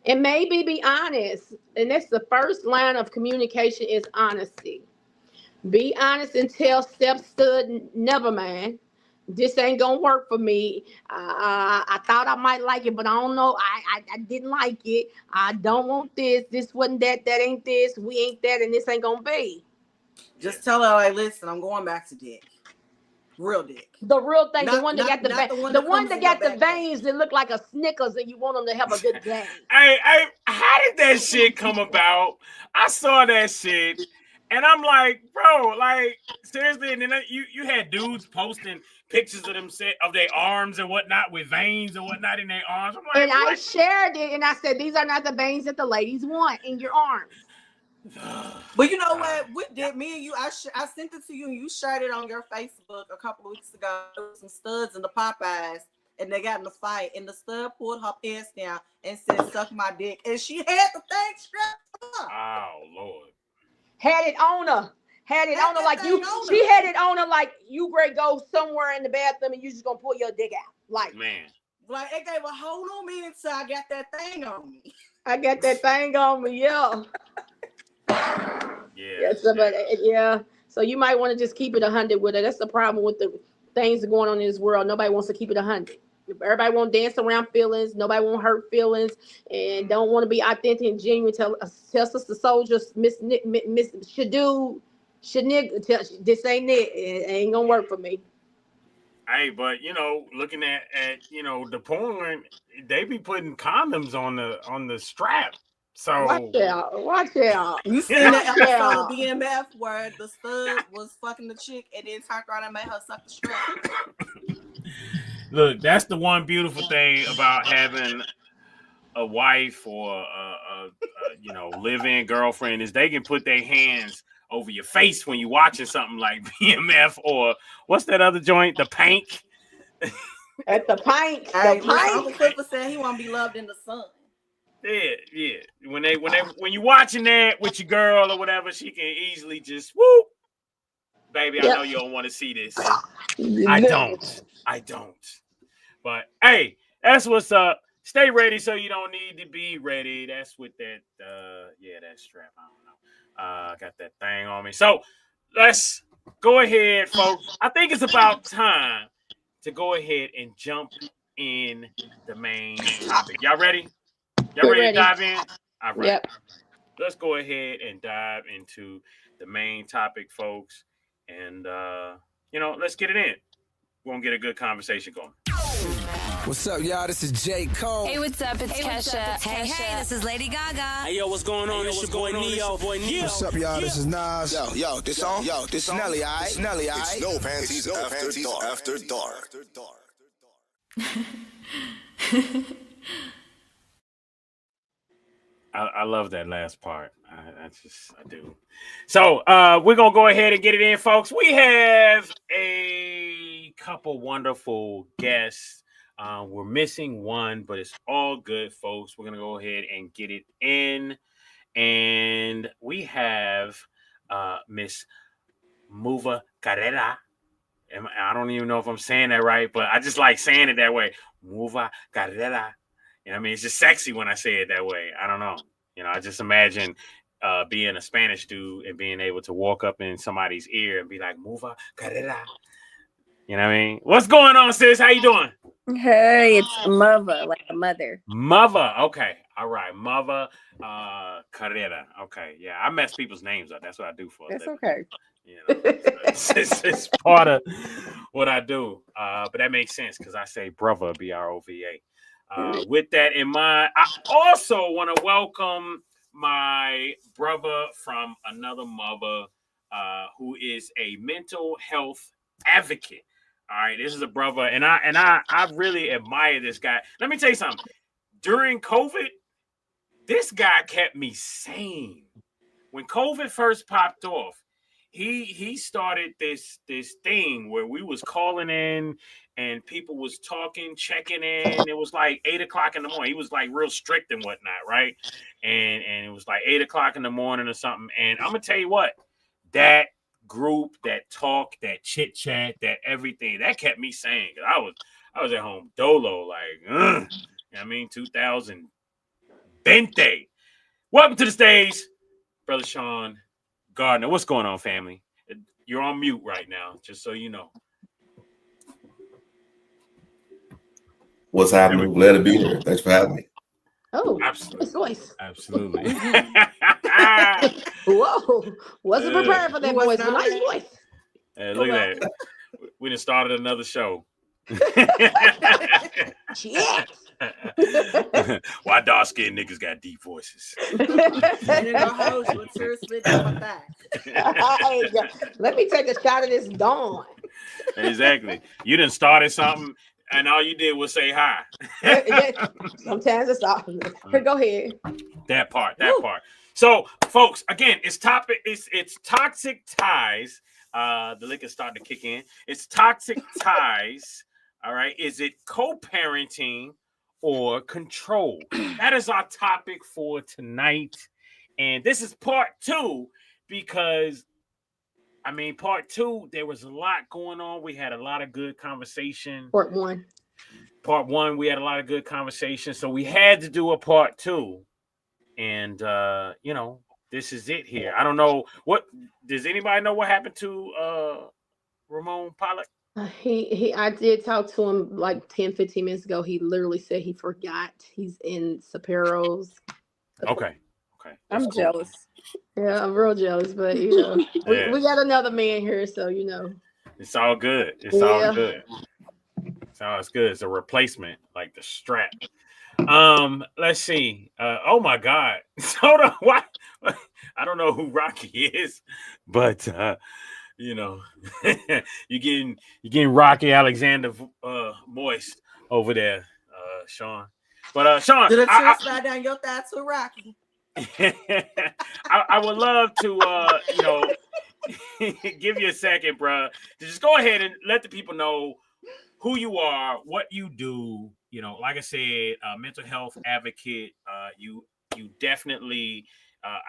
And maybe be honest. And that's the first line of communication is honesty. Be honest and tell step-stud, never mind. This ain't gonna work for me. I thought I might like it, but I don't know. I didn't like it. I don't want this. This wasn't that. That ain't this. We ain't that, and this ain't gonna be. Just tell her, like, listen, I'm going back to dick. Real dick. The real thing, the one that got the one that got the veins that look like a Snickers, and you want them to have a good day. How did that shit come about? I saw that shit, and I'm like, bro, like seriously. And then you had dudes posting pictures of them of their arms and whatnot with veins and whatnot in their arms. I'm like, and I shared it, and I said, these are not the veins that the ladies want in your arms. But you know what? We did, me and you. I sent it to you, and you shared it on your Facebook a couple of weeks ago. There was some studs in the Popeyes, and they got in a fight, and the stud pulled her pants down and said, "Suck my dick," and she had the thing strapped up. Oh Lord! Had it on her. Had it on her like you. She had it on her like you great go somewhere in the bathroom, and you just gonna pull your dick out, like man. Like it gave a hold on me until I got that thing on me. I got that thing on me, yeah. Yeah. So you might want to just keep it 100 with it. That's the problem with the things that are going on in this world. Nobody wants to keep it 100. Everybody want to dance around feelings. Nobody want to hurt feelings, and don't want to be authentic and genuine. Tell Sister Soldiers, Miss Shadu, this ain't it. It ain't gonna work for me. Hey, but looking at the porn, they be putting condoms on the strap. So watch out. You seen the episode of BMF where the stud was fucking the chick and then turned around and made her suck the strap. Look, that's the one beautiful thing about having a wife or a live-in girlfriend is they can put their hands over your face when you're watching something like BMF or what's that other joint? The Pank. At the Pank. Uncle Clifford said he want to be loved in the sun. Yeah. When you're watching that with your girl or whatever, she can easily just whoop. Baby, I know you don't want to see this. I don't. But hey, that's what's up. Stay ready so you don't need to be ready. That's with that that strap. I don't know. Got that thing on me. So let's go ahead, folks. I think it's about time to go ahead and jump in the main topic. Y'all ready? Y'all ready to dive in? All right. Yep. Let's go ahead and dive into the main topic, folks. And, let's get it in. We're going to get a good conversation going. What's up, y'all? This is J. Cole. Hey, what's up? It's Kesha. Hey, this is Lady Gaga. Hey, yo, what's going on? It's your boy Neo. What's up, y'all? This is Nas. Yo, this song? Yo, this Nelly, aight? It's Nelly, aight? It's No Panties After Dark. I love that last part. I do. So we're going to go ahead and get it in, folks. We have a couple wonderful guests. We're missing one, but it's all good, folks. We're going to go ahead and get it in. And we have Miss Muva Carrera. I don't even know if I'm saying that right, but I just like saying it that way. Muva Carrera. You know what I mean? It's just sexy when I say it that way. I don't know. I just imagine being a Spanish dude and being able to walk up in somebody's ear and be like, Muva Carrera. You know what I mean? What's going on, sis? How you doing? Hey, it's Mother, like a mother. Mother. Okay. All right. Mother Carrera. Okay. Yeah. I mess people's names up. That's what I do for That's living. okay. It's part of what I do. But that makes sense because I say brother, BROVA. With that in mind, I also want to welcome my brother from another mother who is a mental health advocate. All right, this is a brother, and I really admire this guy. Let me tell you something. During COVID, this guy kept me sane. When COVID first popped off, he started this thing where we was calling in and people was talking, checking in. It was like 8 o'clock in the morning. He was like real strict and whatnot, right? And it was like 8 o'clock in the morning or something. And I'm gonna tell you what, that group, that talk, that chit chat, that everything, that kept me sane. I was at home dolo, like, I mean, 2020. Welcome to the stage, Brother Sean Gardner. What's going on, family? You're on mute right now, just so you know. What's happening? Glad to be here. Thanks for having me. Oh, absolutely. His voice. Absolutely. Whoa. Wasn't prepared for that voice, but nice voice. Look at that. We done started another show. Shit. Why dark skinned niggas got deep voices? Let me take a shot of this Dawn. Exactly. You done started something and all you did was say hi. Sometimes it's all. Go ahead. That part. So, folks, again, it's toxic ties. The liquor's starting to kick in. It's toxic ties. All right. Is it co-parenting or control? That is our topic for tonight. And this is part 2 because, I mean, part 2, there was a lot going on. We had a lot of good conversation. Part 1, we had a lot of good conversation. So we had to do a part 2. And, this is it here. I don't know. Does anybody know what happened to Raymone Pollock? I did talk to him like 10-15 minutes ago. He literally said he forgot he's in Sapero's. Okay. I'm jealous. Yeah, I'm real jealous, but we got another man here, so it's all good. It's all good. It's good. It's a replacement, like the strap. Let's see. Oh my God. Hold on. What? I don't know who Rocky is, but you're getting Rocky Alexander moist over there, Sean. But Sean, did a tear slide down your thigh to Rocky? I would love to give you a second, bro, to just go ahead and let the people know who you are, what you do. Like I said, mental health advocate. You definitely,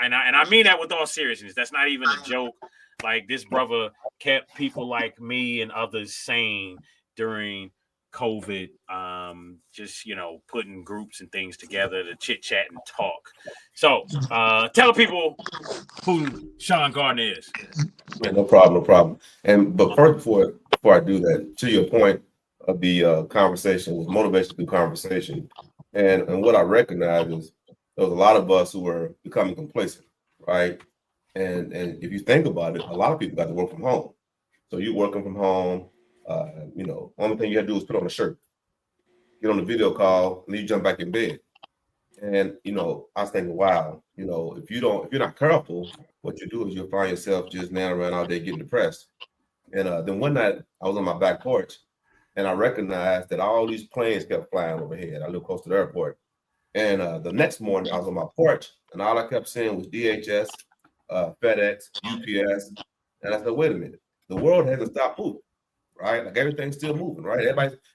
and I mean that with all seriousness. That's not even a joke. Like, this brother kept people like me and others sane during COVID. Just putting groups and things together to chit chat and talk. So, tell people who Sean Gardner is. Man, no problem. But first, before I do that, to your point of the conversation, was motivation through conversation, and what I recognize is there was a lot of us who were becoming complacent, right? And if you think about it, a lot of people got to work from home. So you're working from home. Only thing you had to do is put on a shirt, get on a video call, and then you jump back in bed. And I was thinking, wow, if you're not careful, what you do is you'll find yourself just now around all day getting depressed. And then one night I was on my back porch, and I recognized that all these planes kept flying overhead. I live close to the airport. And the next morning I was on my porch, and all I kept seeing was DHS, FedEx, UPS. And I said, wait a minute, the world hasn't stopped moving, right? Like, everything's still moving, right?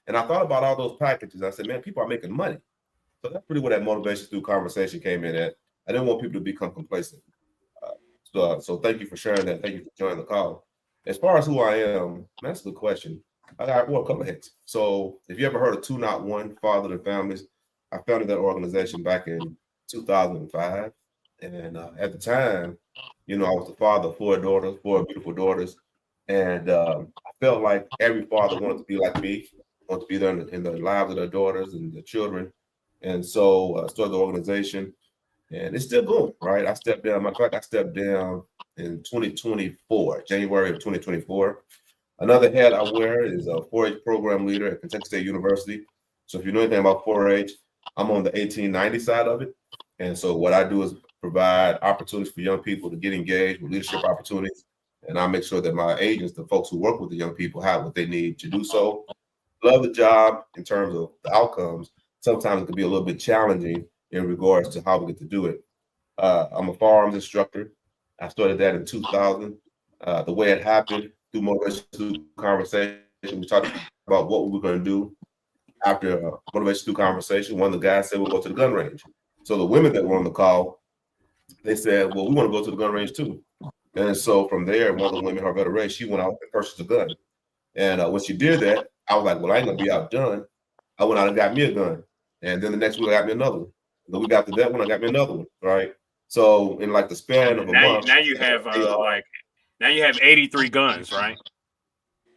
And I thought about all those packages. I said, man, people are making money. So that's pretty where that motivation through conversation came in at. I didn't want people to become complacent. So thank you for sharing that. Thank you for joining the call. As far as who I am, that's a good question. I got a couple of hits. So if you ever heard of 2 Not 1, Father to Families, I founded that organization back in 2005. And at the time, I was the father of 4 beautiful daughters. And I felt like every father wanted to be like me, wanted to be there in the lives of their daughters and their children. And so I started the organization, and it's still going, right? I stepped down. Matter of fact, I stepped down in 2024, January of 2024. Another hat I wear is a 4-H program leader at Kentucky State University. So if you know anything about 4-H, I'm on the 1890 side of it. And so what I do is provide opportunities for young people to get engaged with leadership opportunities. And I make sure that my agents, the folks who work with the young people, have what they need to do so. Love the job in terms of the outcomes. Sometimes it can be a little bit challenging in regards to how we get to do it. I'm a firearms instructor. I started that in 2000. The way it happened through motivation conversation, we talked about what we were going to do after motivation through conversation. One of the guys said we'll go to the gun range. So the women that were on the call, they said, well, we want to go to the gun range too. And so from there, one of the women, her better race, she went out and purchased a gun. And when she did that, I was like, well, I ain't gonna be outdone. I went out and got me a gun. And then the next week I got me another one. The week after that one, I got me another one. Right. So in like the span of a month. Now you have now you have 83 guns, right?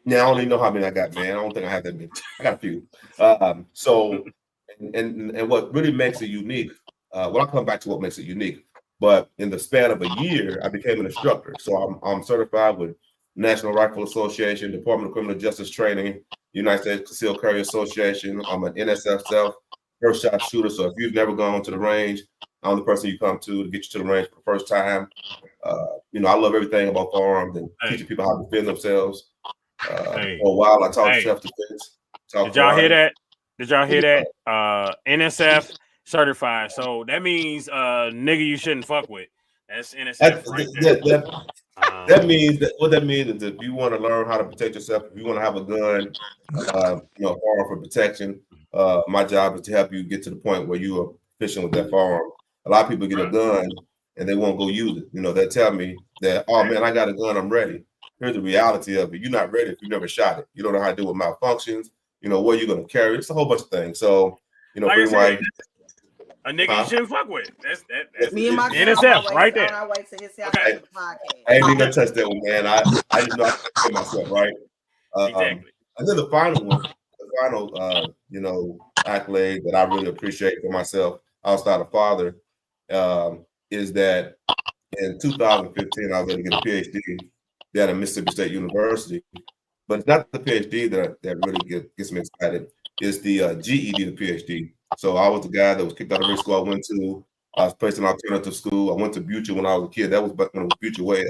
Yeah, I don't even know how many I got, man. I don't think I have that many. I got a few. So and what really makes it unique, well, I'll come back to what makes it unique. But in the span of a year, I became an instructor. So I'm certified with National Rifle Association, Department of Criminal Justice Training, United States Concealed Carry Association. I'm an NSF first shot shooter. So if you've never gone to the range, I'm the person you come to get you to the range for the first time. I love everything about firearms and teaching people how to defend themselves. For a while, I taught self-defense. Did y'all hear that? Did y'all hear that? NSF certified. So that means nigga you shouldn't fuck with. That's NSF right there. That means that what that means is if you want to learn how to protect yourself, if you want to have a gun, firearm for protection, my job is to help you get to the point where you are efficient with that firearm. A lot of people get a gun and they won't go use it. They'll tell me that, oh man, I got a gun, I'm ready. Here's the reality of it. You're not ready if you never shot it. You don't know how to deal with malfunctions, where you're going to carry it. It's a whole bunch of things. So, like a nigga you shouldn't fuck with. That's me and my NSF right there. On our way to his house Okay. podcast. I ain't even gonna touch that one, man. I just know I can protect myself, right? Exactly. And then the final one, accolade that I really appreciate for myself outside of father, is that in 2015 I was able to get a PhD down at Mississippi State University. But it's not the PhD that really gets me excited. It's the GED, the PhD. So I was the guy that was kicked out of every school I went to. I was placed in alternative school. I went to Butcher when I was a kid. That was back when it was Butcher Way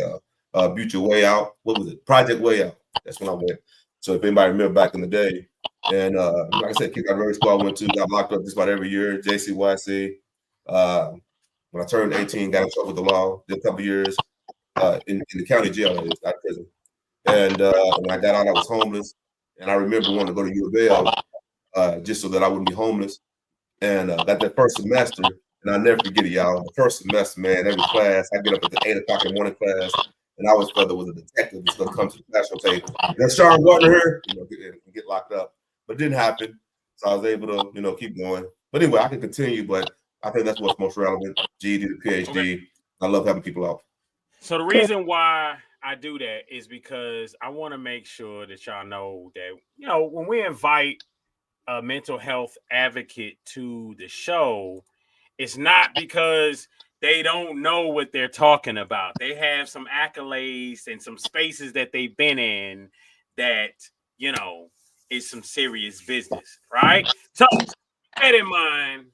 Out. What was it? Project Way Out. That's when I went. So if anybody remember back in the day, and like I said, kicked out of every school I went to, got locked up just about every year. JCYC. When I turned 18, got in trouble with the law. Did a couple years in the county jail, that is, not prison. And when I got out, I was homeless. And I remember wanting to go to U of L just so that I wouldn't be homeless. And got that first semester, and I'll never forget it, y'all. The first semester, man, every class, I get up at the 8 o'clock in the morning class, and I always felt there was a detective that's going to come to the classroom and say, "That's Sean Gardner here," and get locked up. But it didn't happen, so I was able to, keep going. But anyway, I can continue, but I think that's what's most relevant: GED to PhD. Okay. I love having people out. So the reason why I do that is because I want to make sure that y'all know that, when we invite a mental health advocate to the show, it's not because they don't know what they're talking about. They have some accolades and some spaces that they've been in that, is some serious business, right? So, that in mind,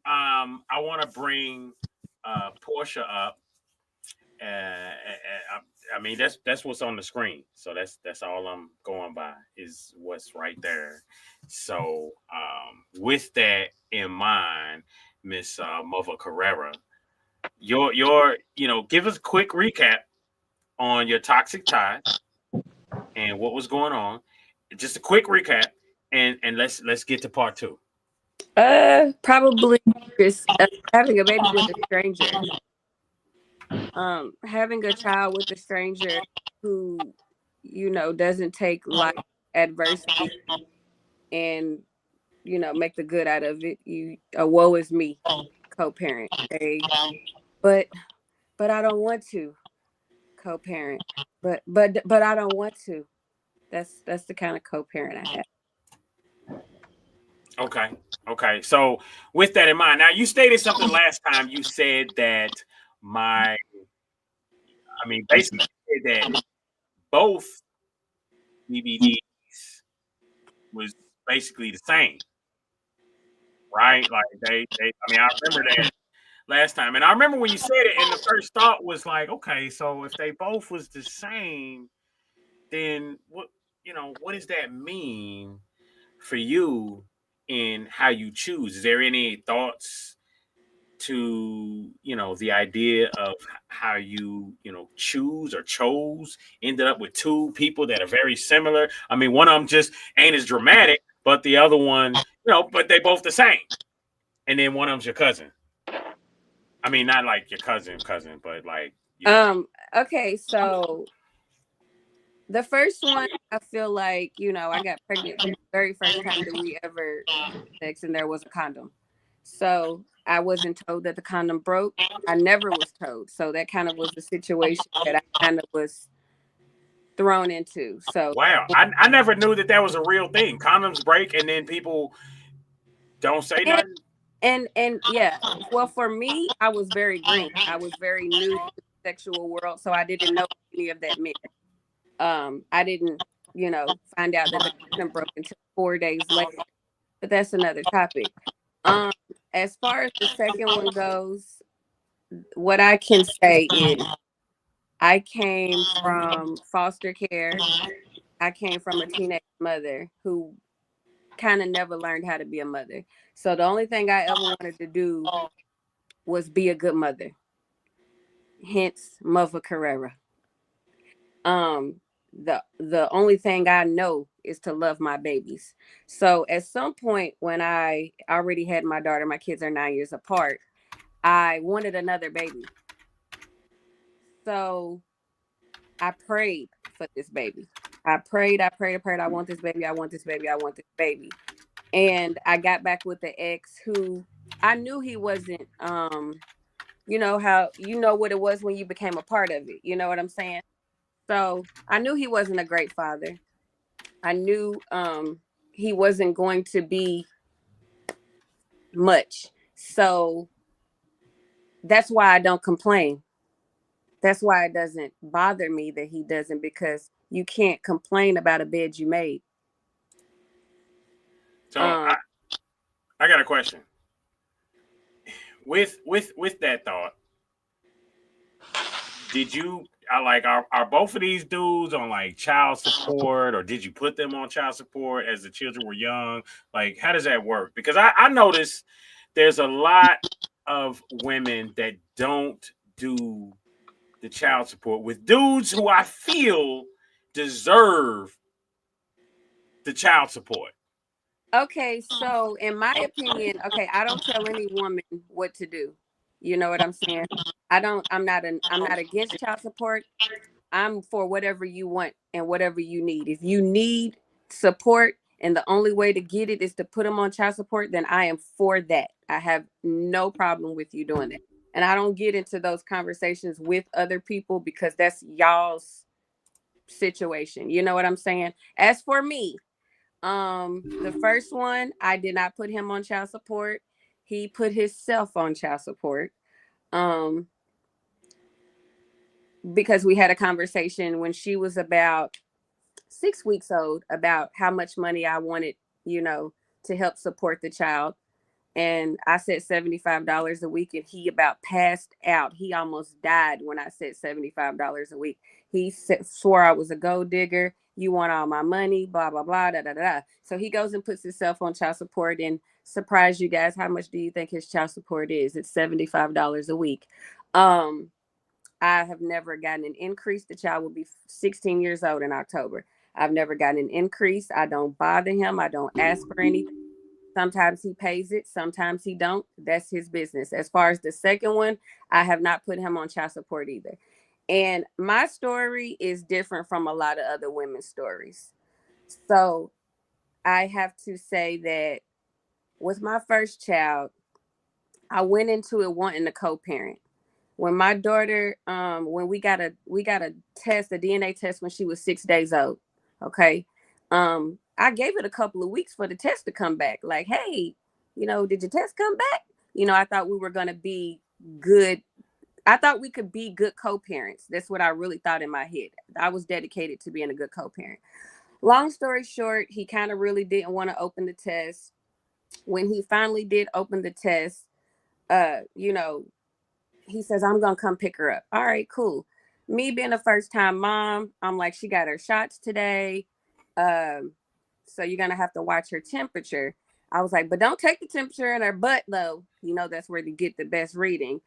I want to bring Portia up. I mean, that's what's on the screen. So that's all I'm going by is what's right there. So with that in mind, Miss Muva Carrera, your give us a quick recap on your toxic tie and what was going on. Just a quick recap, and let's get to part 2. Probably just having a baby with a stranger. Having a child with a stranger who, doesn't take life adversity and, make the good out of it. Woe is me, co-parent. But I don't want to co-parent. But I don't want to. That's the kind of co-parent I have. Okay. So with that in mind, now you stated something last time. You said that basically that both DVDs was basically the same, right? Like I remember that last time. And I remember when you said it, and the first thought was like, okay, so if they both was the same, then what does that mean for you in how you choose? Is there any thoughts to the idea of how you choose or chose, ended up with two people that are very similar? I mean, one of them just ain't as dramatic, but the other one, but they both the same. And then one of them's your cousin. I mean, not like your cousin, but like okay, so the first one, I feel like, I got pregnant the very first time that we ever had sex, and there was a condom. So I wasn't told that the condom broke. I never was told. So that kind of was the situation that I kind of was thrown into. So wow, I never knew that was a real thing. Condoms break and then people don't say nothing. And yeah, well, for me, I was very green. I was very new to the sexual world, so I didn't know any of that meant. I didn't, find out that the condom broke until 4 days later. But that's another topic. As far as the second one goes, what I can say is I came from foster care. I came from a teenage mother who kind of never learned how to be a mother. So the only thing I ever wanted to do was be a good mother. Hence Muva Carrera. The only thing I know is to love my babies. So at some point when I already had my daughter, my kids are 9 years apart, I wanted another baby. So I prayed for this baby. I prayed. I want this baby. I want this baby. I want this baby. And I got back with the ex who I knew he wasn't, how, what it was when you became a part of it. You know what I'm saying? So I knew he wasn't a great father. I knew he wasn't going to be much. So that's why I don't complain. That's why it doesn't bother me that he doesn't, because you can't complain about a bed you made. So I got a question. With that thought, did you are both of these dudes on like child support, or did you put them on child support as the children were young? Like, how does that work? Because I noticed there's a lot of women that don't do the child support with dudes who I feel deserve the child support. Okay, so in my opinion, I don't tell any woman what to do. You know what I'm saying? I'm not against child support. I'm for whatever you want and whatever you need. If you need support and the only way to get it is to put them on child support, then I am for that. I have no problem with you doing that. And I don't get into those conversations with other people because that's y'all's situation. You know what I'm saying? As for me, the first one, I did not put him on child support. He put himself on child support. Because we had a conversation when she was about 6 weeks old about how much money I wanted, to help support the child. And I said $75 a week, and he about passed out. He almost died when I said $75 a week. He swore I was a gold digger. You want all my money, blah, blah, blah, da, da, da. So he goes and puts himself on child support, and surprise you guys, how much do you think his child support is? It's $75 a week. I have never gotten an increase. The child will be 16 years old in October. I've never gotten an increase. I don't bother him. I don't ask for anything. Sometimes he pays it. Sometimes he don't. That's his business. As far as the second one, I have not put him on child support either. And my story is different from a lot of other women's stories. So I have to say that with my first child, I went into it wanting a co-parent. When my daughter, when we got a test, a DNA test when she was 6 days old. Okay. I gave it a couple of weeks for the test to come back. Like, hey, did your test come back? I thought we were going to be good. I thought we could be good co-parents. That's what I really thought in my head. I was dedicated to being a good co-parent. Long story short, he kind of really didn't want to open the test. When he finally did open the test, he says, I'm gonna come pick her up. All right, cool. Me being a first time mom, I'm like, she got her shots today. So you're gonna have to watch her temperature. I was like, but don't take the temperature in her butt though. You know, that's where to get the best reading.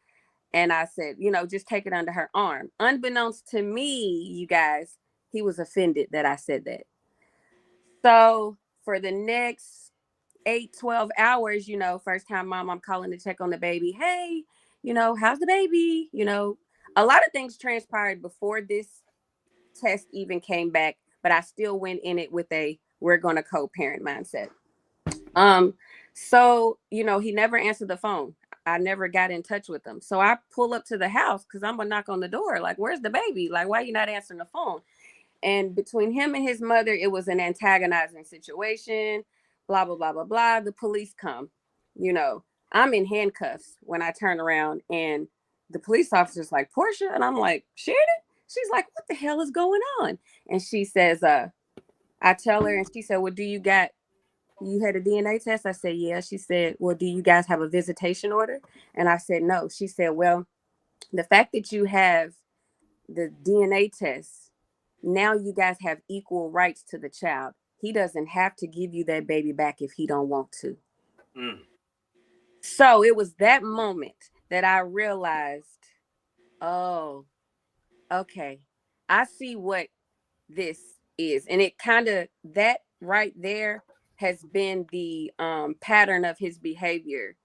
And I said, you know, just take it under her arm. Unbeknownst to me, you guys, he was offended that I said that. So for the next 8-12 hours, you know, first time mom, I'm calling to check on the baby. Hey, you know, how's the baby? You know, a lot of things transpired before this test even came back, but I still went in it with a we're gonna co-parent mindset. So you know, he never answered the phone. I never got in touch with him. So I pull up to the house because I'm gonna knock on the door. Like, where's the baby? Like, why are you not answering the phone? And between him and his mother, it was an antagonizing situation. Blah blah blah blah blah. The police come. You know, I'm in handcuffs when I turn around, and the police officer's like, Portia, and I'm like, Sheridan. She's like, what the hell is going on? And she says, I tell her, and she said, well, you had a DNA test? I said, yeah. She said, well, do you guys have a visitation order? And I said, no. She said, well, the fact that you have the DNA test, now you guys have equal rights to the child. He doesn't have to give you that baby back if he don't want to. So it was that moment that I realized, oh, okay, I see what this is. And it kind of, that right there has been the pattern of his behavior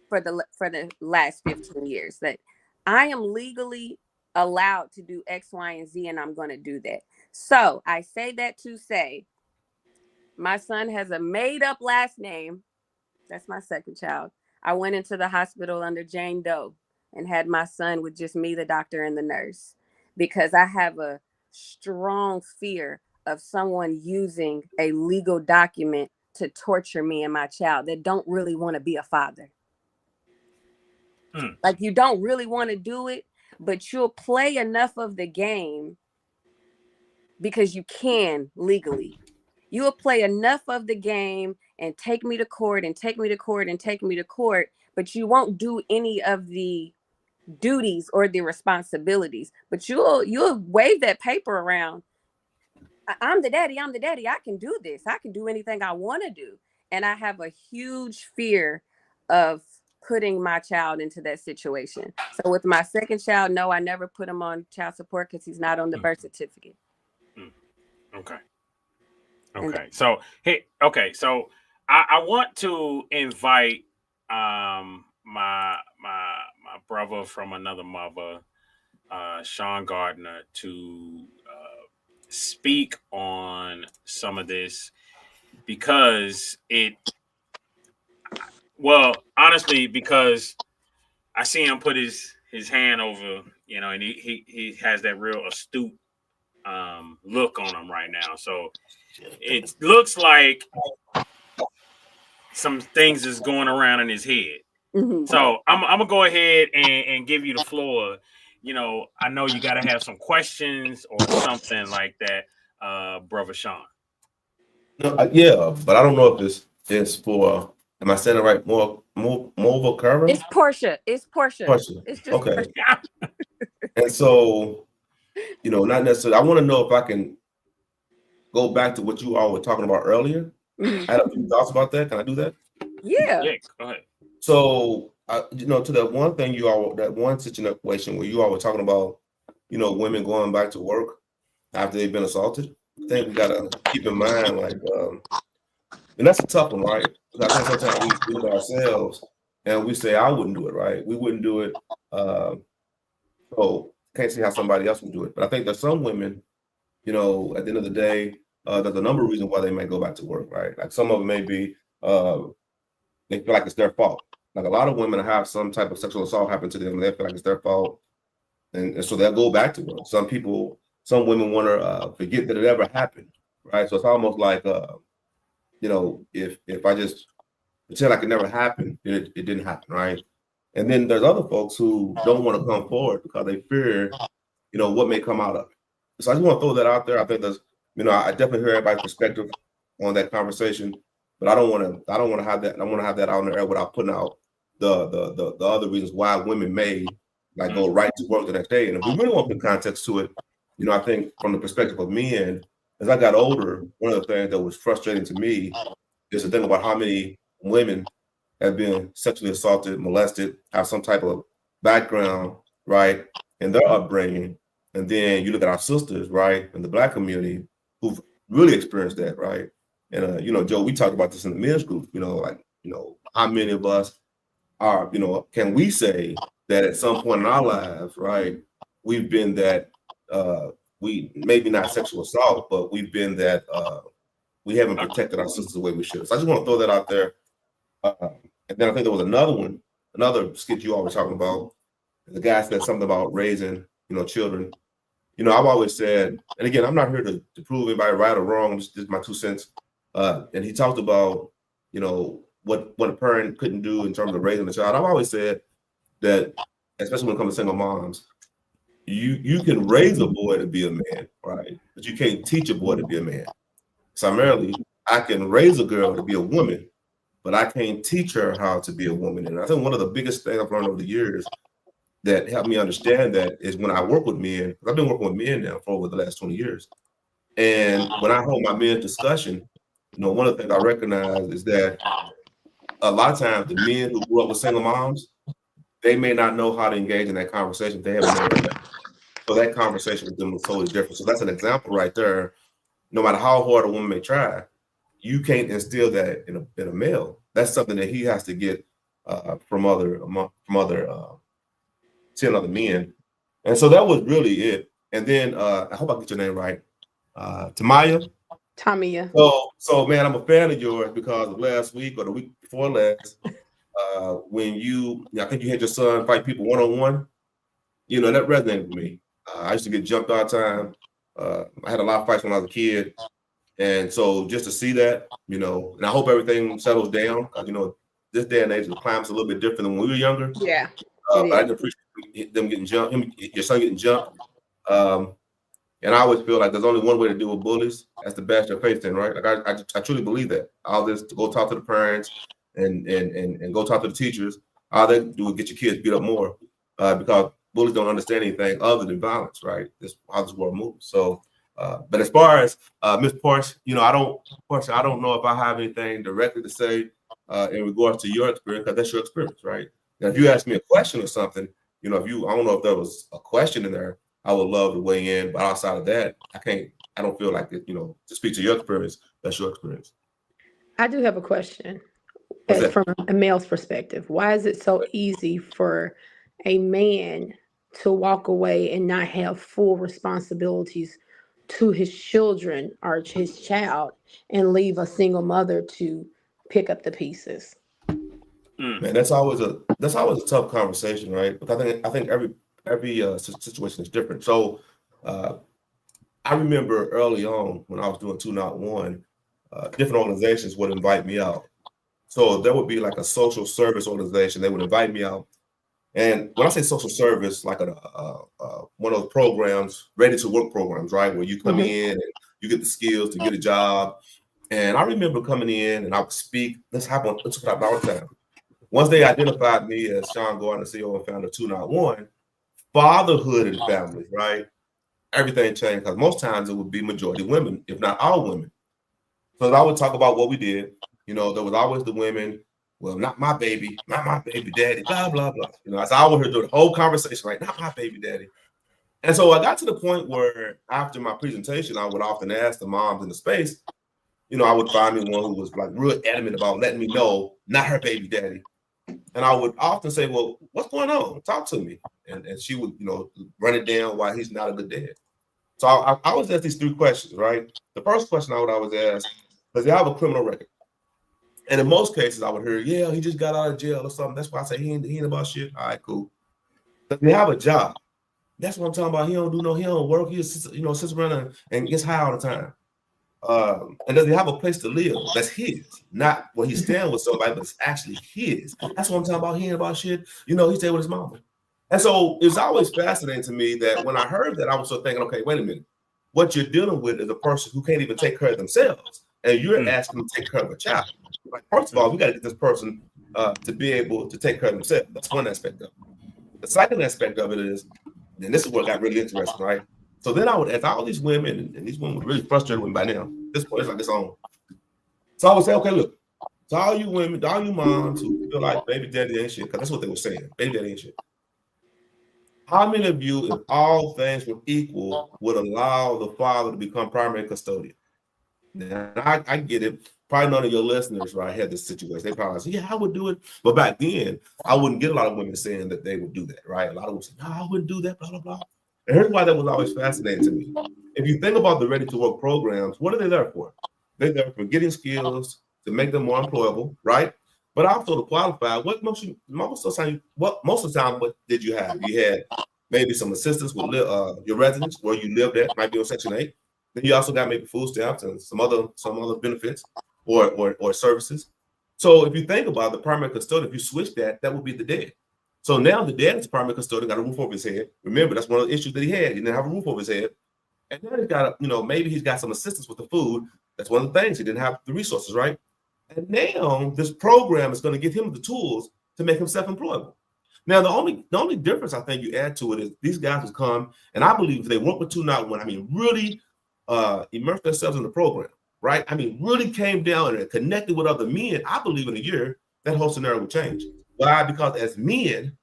for the last 15 years, that I am legally allowed to do X, Y, and Z, and I'm going to do that. So I say that to say, my son has a made up last name. That's my second child. I went into the hospital under Jane Doe and had my son with just me, the doctor, and the nurse, because I have a strong fear of someone using a legal document to torture me and my child that don't really want to be a father. Like, you don't really want to do it, but you'll play enough of the game because you can legally. You'll play enough of the game and take me to court and take me to court and take me to court, but you won't do any of the duties or the responsibilities. But you'll wave that paper around. I'm the daddy. I can do this. I can do anything I want to do. And I have a huge fear of putting my child into that situation. So with my second child, no, I never put him on child support because he's not on the birth certificate. Okay. So I want to invite my brother from another mother, Sean Gardner, to speak on some of this, because honestly, because I see him put his hand over, you know, and he has that real astute look on him right now. So it looks like some things is going around in his head. So I'm gonna go ahead and give you the floor. You know, I know you got to have some questions or something like that, brother Sean. No, yeah, but I don't know if it's for. Am I saying it right? Muva Carrera? It's Portia. It's just okay. Portia. And so, you know, not necessarily. I want to know if I can go back to what you all were talking about earlier. I had a few thoughts about that. Can I do that? Yeah. Go ahead. So, you know, to that one thing that one situation where you all were talking about, you know, women going back to work after they've been assaulted. I think we gotta keep in mind, like, and that's a tough one, right? Because I think sometimes we look at ourselves and we say, I wouldn't do it, right? We wouldn't do it. So can't see how somebody else would do it. But I think there's some women, you know, at the end of the day, there's a number of reasons why they may go back to work, right? Like some of them may be they feel like it's their fault. Like a lot of women have some type of sexual assault happen to them, and they feel like it's their fault, and so they'll go back to work. Some women want to forget that it ever happened, right? So it's almost like, you know, if I just pretend like it never happened, it didn't happen, right? And then there's other folks who don't want to come forward because they fear, you know, what may come out of it. So I just want to throw that out there. I think there's, you know, I definitely hear everybody's perspective on that conversation, but I don't want to have that. I want to have that out in the air without putting out the other reasons why women may like go right to work the next day. And if we really want to put context to it, you know, I think from the perspective of men, as I got older, one of the things that was frustrating to me is to think about how many women have been sexually assaulted, molested, have some type of background, right, in their upbringing. And then you look at our sisters, right, in the Black community who've really experienced that, right? And, you know, Joe, we talked about this in the men's group, you know, like, you know, how many of us are, you know, can we say that at some point in our lives, right, we've been that, we maybe not sexual assault, but we've been that we haven't protected our sisters the way we should. So I just want to throw that out there. And then I think there was another one, another skit you always talking about. The guy said something about raising, you know, children. You know, I've always said, and again, I'm not here to prove anybody right or wrong. This is my 2 cents. And he talked about, you know, what a parent couldn't do in terms of raising a child. I've always said that, especially when it comes to single moms, you can raise a boy to be a man, right? But you can't teach a boy to be a man. Similarly, I can raise a girl to be a woman, but I can't teach her how to be a woman. And I think one of the biggest things I've learned over the years that helped me understand that is when I work with men. I've been working with men now for over the last 20 years. And when I hold my men's discussion, you know, one of the things I recognize is that a lot of times the men who grew up with single moms, they may not know how to engage in that conversation. They haven't never done that. So that conversation with them was totally different. So that's an example right there. No matter how hard a woman may try, you can't instill that in a male. That's something that he has to get from other 10 other men. And so that was really it. And then I hope I get your name right. Tamaya. So man, I'm a fan of yours because of last week or the week before last, when I think you had your son fight people one-on-one, you know, that resonated with me. I used to get jumped all the time. I had a lot of fights when I was a kid. And so just to see that, you know, and I hope everything settles down. You know, this day and age, the climate's a little bit different than when we were younger. Yeah. But I didn't appreciate them getting jumped, your son getting jumped. And I always feel like there's only one way to deal with bullies. That's to bash their face in, right? Like I truly believe that. All this to go talk to the parents and go talk to the teachers. All they do is get your kids beat up more because bullies don't understand anything other than violence, right? That's how this world moves. So, but as far as Ms. Porsche, you know, I don't know if I have anything directly to say in regards to your experience, because that's your experience, right? Now, if you ask me a question or something, you know, I don't know if there was a question in there, I would love to weigh in. But outside of that, I don't feel like it, you know, to speak to your experience, that's your experience. I do have a question What's that? from a male's perspective. Why is it so easy for a man to walk away and not have full responsibilities to his children or his child and leave a single mother to pick up the pieces? Man, that's always a tough conversation, right? But I think every situation is different. So I remember early on when I was doing 2 Not 1, different organizations would invite me out. So there would be like a social service organization. They would invite me out. And when I say social service, like one of those programs, ready to work programs, right? Where you come in and you get the skills to get a job. And I remember coming in and I would speak. This happened all the time. Once they identified me as Sean Gardner, CEO and founder of 2 Not 1, fatherhood and family, right? Everything changed because most times it would be majority women, if not all women. So I would talk about what we did. You know, there was always the women, well, not my baby daddy, blah, blah, blah. You know, so I would hear the whole conversation, like, not my baby daddy. And so I got to the point where after my presentation, I would often ask the moms in the space, you know, I would find me one who was like real adamant about letting me know, not her baby daddy. And I would often say, well, what's going on? Talk to me. And she would, you know, run it down why he's not a good dad. So I always ask these 3 questions, right? The first question I would always ask, does he have a criminal record? And in most cases, I would hear, yeah, he just got out of jail or something. That's why I say he ain't about shit. All right, cool. Does he have a job? That's what I'm talking about. He don't work. He just, you know, sits around and gets high all the time. And does he have a place to live that's his? Not where he's staying with somebody, but it's actually his. That's what I'm talking about. He ain't about shit. You know, he stayed with his mama. And so it's always fascinating to me that when I heard that, I was sort of thinking, okay, wait a minute. What you're dealing with is a person who can't even take care of themselves. And you're asking them to take care of a child. Like, first of all, we got to get this person to be able to take care of themselves. That's one aspect of it. The second aspect of it is, and this is what got really interesting, right? So then I would ask all these women, and these women were really frustrated with me by now. This point is like its own. So I would say, okay, look, to all you women, to all you moms who feel like baby daddy ain't shit, because that's what they were saying, baby daddy ain't shit. How many of you, if all things were equal, would allow the father to become primary custodian? Now, I get it. Probably none of your listeners, right, had this situation. They probably say, yeah, I would do it. But back then, I wouldn't get a lot of women saying that they would do that, right? A lot of women say, no, I wouldn't do that, blah, blah, blah. And here's why that was always fascinating to me. If you think about the Ready to Work programs, what are they there for? They're there for getting skills to make them more employable, right? But also to qualify, most of the time, what did you have? You had maybe some assistance with your residence where you lived at, might be on Section 8. Then you also got maybe food stamps and some other benefits or services. So if you think about the primary custodian, if you switch that would be the dad. So now the dad is the primary custodian, got a roof over his head. Remember, that's one of the issues that he had. He didn't have a roof over his head. And now he's got, maybe he's got some assistance with the food. That's one of the things. He didn't have the resources, right? And now this program is going to give him the tools to make him self-employable. Now, the only difference I think you add to it is these guys will come, and I believe if they work with 2 Not 1, really immerse themselves in the program, right? Really came down and connected with other men. I believe in a year, that whole scenario will change. Why? Because as men,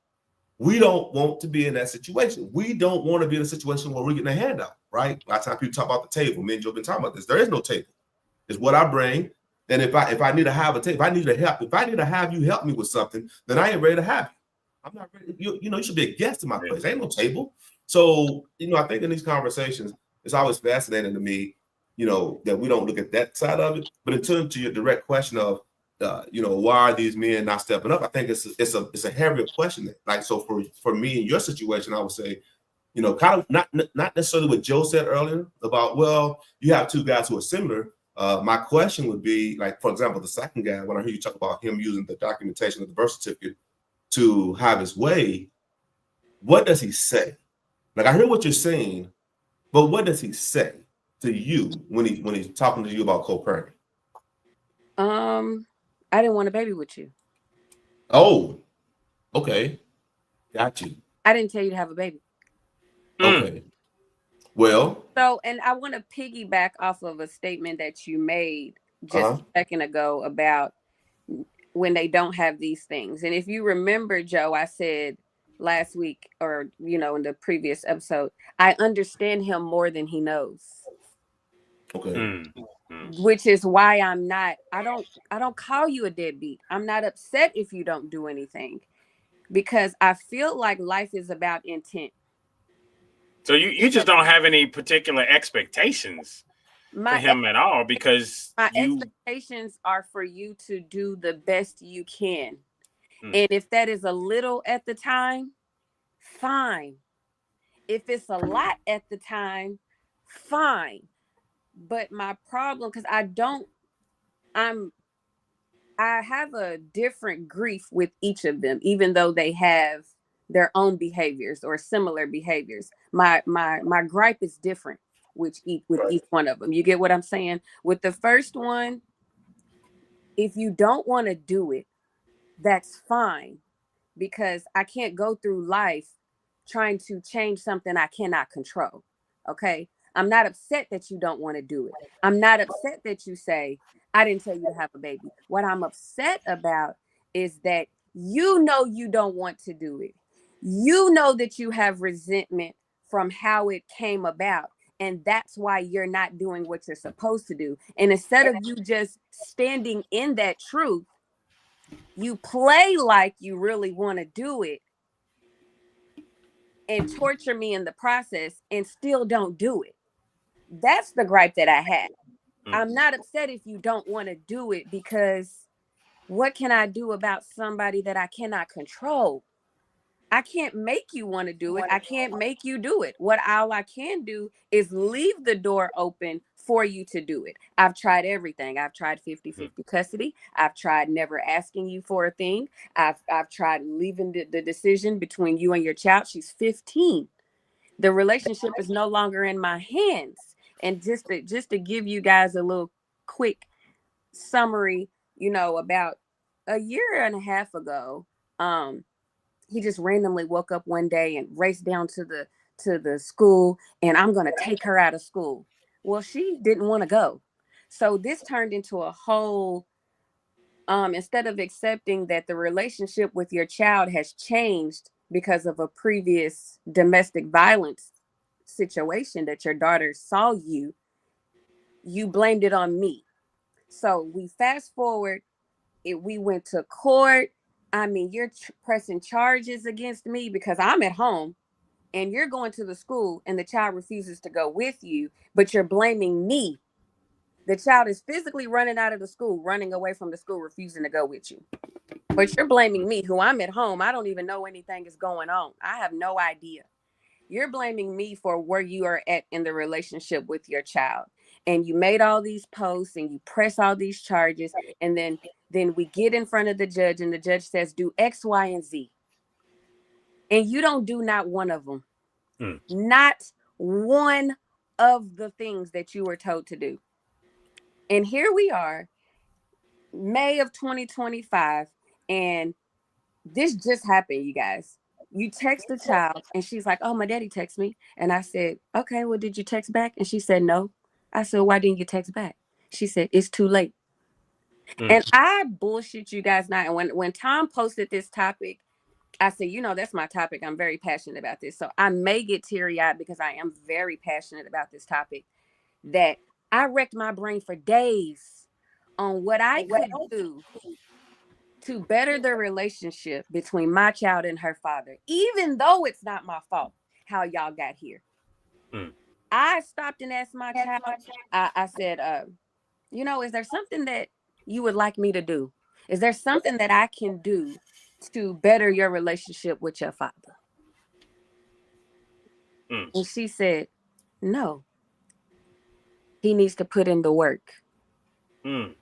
we don't want to be in that situation. We don't want to be in a situation where we're getting a handout, right? A lot of times people talk about the table. Me and Joe have been talking about this. There is no table. It's what I bring. And if I need to have a table, if I need to have you help me with something, then I ain't ready to have you. I'm not ready. You should be a guest in my place. Ain't no table. So, I think in these conversations, it's always fascinating to me, that we don't look at that side of it. But in terms to your direct question of, why are these men not stepping up? I think it's a heavier question. Like, so for me in your situation, I would say, kind of not necessarily what Joe said earlier about, well, you have 2 guys who are similar. My question would be, like, for example, the second guy, when I hear you talk about him using the documentation of the birth certificate to have his way, what does he say? Like, I hear what you're saying, but what does he say to you when he's talking to you about co-parenting? I didn't want a baby with you. Oh, okay. Got you. I didn't tell you to have a baby. Okay. Well. So, and I want to piggyback off of a statement that you made just a second ago about when they don't have these things. And if you remember, Joe, I said last week or, in the previous episode, I understand him more than he knows. Okay. Which is why I don't call you a deadbeat. I'm not upset if you don't do anything, because I feel like life is about intent. So you just don't have any particular expectations for him at all, because my expectations are for you to do the best you can. And if that is a little at the time, fine. If it's a lot at the time, fine. But my problem, because I have a different grief with each of them, even though they have their own behaviors or similar behaviors. My gripe is different with each one of them. You get what I'm saying? With the first one, if you don't want to do it, that's fine, because I can't go through life trying to change something I cannot control. Okay? I'm not upset that you don't want to do it. I'm not upset that you say, I didn't tell you to have a baby. What I'm upset about is that you don't want to do it. You know that you have resentment from how it came about. And that's why you're not doing what you're supposed to do. And instead of you just standing in that truth, you play like you really want to do it and torture me in the process and still don't do it. That's the gripe that I have. I'm not upset if you don't want to do it, because what can I do about somebody that I cannot control? I can't make you want to do it. I can't make you do it. All I can do is leave the door open for you to do it. I've tried everything. I've tried 50-50 custody. I've tried never asking you for a thing. I've tried leaving the decision between you and your child. She's 15. The relationship is no longer in my hands. And just to give you guys a little quick summary, about a year and a half ago, he just randomly woke up one day and raced down to the school, and I'm gonna take her out of school. Well, she didn't want to go. So this turned into a whole instead of accepting that the relationship with your child has changed because of a previous domestic violence situation that your daughter saw you blamed it on me. So we fast forward, we went to court. I mean, you're pressing charges against me because I'm at home and you're going to the school and the child refuses to go with you, but you're blaming me. The child is physically running out of the school, running away from the school, refusing to go with you. But you're blaming me, who I'm at home. I don't even know anything is going on. I have no idea. You're blaming me for where you are at in the relationship with your child. And you made all these posts and you press all these charges. And then we get in front of the judge and the judge says, do X, Y, and Z. And you don't do not one of them. Not one of the things that you were told to do. And here we are, May of 2025, and this just happened, you guys. You text the child, and she's like, oh, my daddy texted me. And I said, okay, well, did you text back? And she said, no. I said, why didn't you text back? She said, it's too late. And I bullshit you guys not. And when Tom posted this topic, I said, that's my topic. I'm very passionate about this. So I may get teary-eyed because I am very passionate about this topic, that I wrecked my brain for days on what I could do to better the relationship between my child and her father, even though it's not my fault how y'all got here. I stopped and asked my child, I said, is there something that you would like me to do? Is there something that I can do to better your relationship with your father? And she said, no. He needs to put in the work. And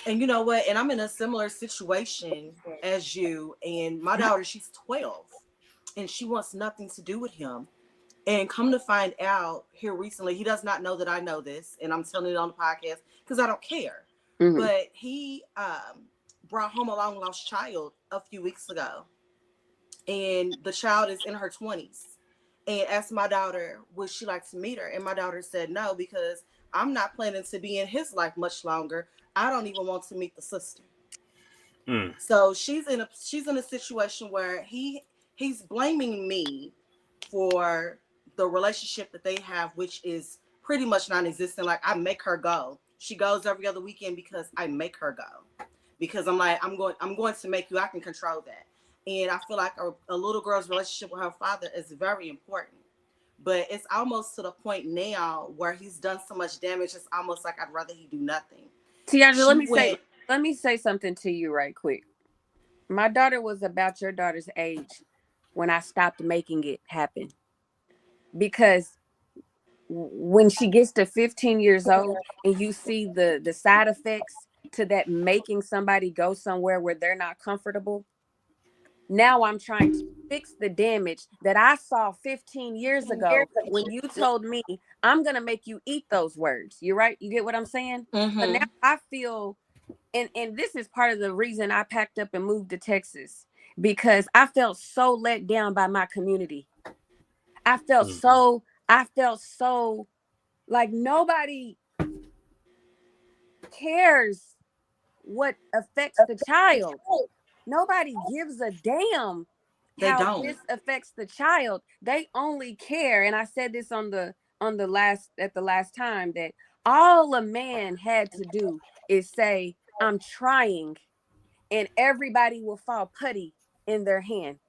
you know what? And I'm in a similar situation as you. And my daughter, she's 12. And she wants nothing to do with him. And come to find out here recently, he does not know that I know this. And I'm telling it on the podcast because I don't care. But he brought home a long lost child a few weeks ago. And the child is in her 20s. And asked my daughter, would she like to meet her? And my daughter said no, because I'm not planning to be in his life much longer. I don't even want to meet the sister. So she's in a situation where he's blaming me for the relationship that they have, which is pretty much non-existent. Like, I make her go. She goes every other weekend because I make her go. Because I'm like, I'm going to make you. I can control that. And I feel like a little girl's relationship with her father is very important. But it's almost to the point now where he's done so much damage. It's almost like I'd rather he do nothing. TiAndrea, let me say something to you right quick. My daughter was about your daughter's age when I stopped making it happen. Because when she gets to 15 years old and you see the side effects to that, making somebody go somewhere where they're not comfortable, now I'm trying to fix the damage that I saw 15 years ago when you told me, I'm going to make you eat those words. You're right. You get what I'm saying? But now I feel, and this is part of the reason I packed up and moved to Texas, because I felt so let down by my community. I felt so like nobody cares what affects the child. Nobody gives a damn how this affects the child. They only care, and I said this at the last time, that all a man had to do is say, I'm trying, and everybody will fall putty in their hand.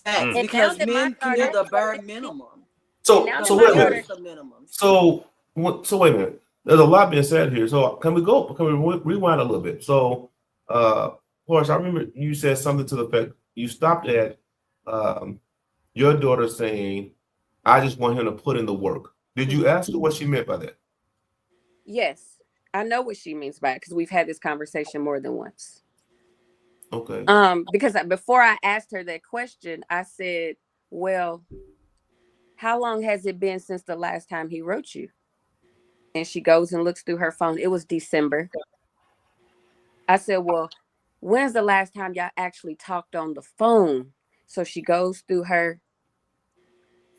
And because men can do the bare minimum. So wait a minute. So wait a minute. There's a lot being said here. So can we rewind a little bit? So Horace, I remember you said something to the effect, you stopped at your daughter saying, I just want him to put in the work. Did you ask her what she meant by that? Yes, I know what she means by it because we've had this conversation more than once. Okay. Because before I asked her that question, I said, well, how long has it been since the last time he wrote you? And she goes and looks through her phone. It was December. I said, well, when's the last time y'all actually talked on the phone? So she goes through her,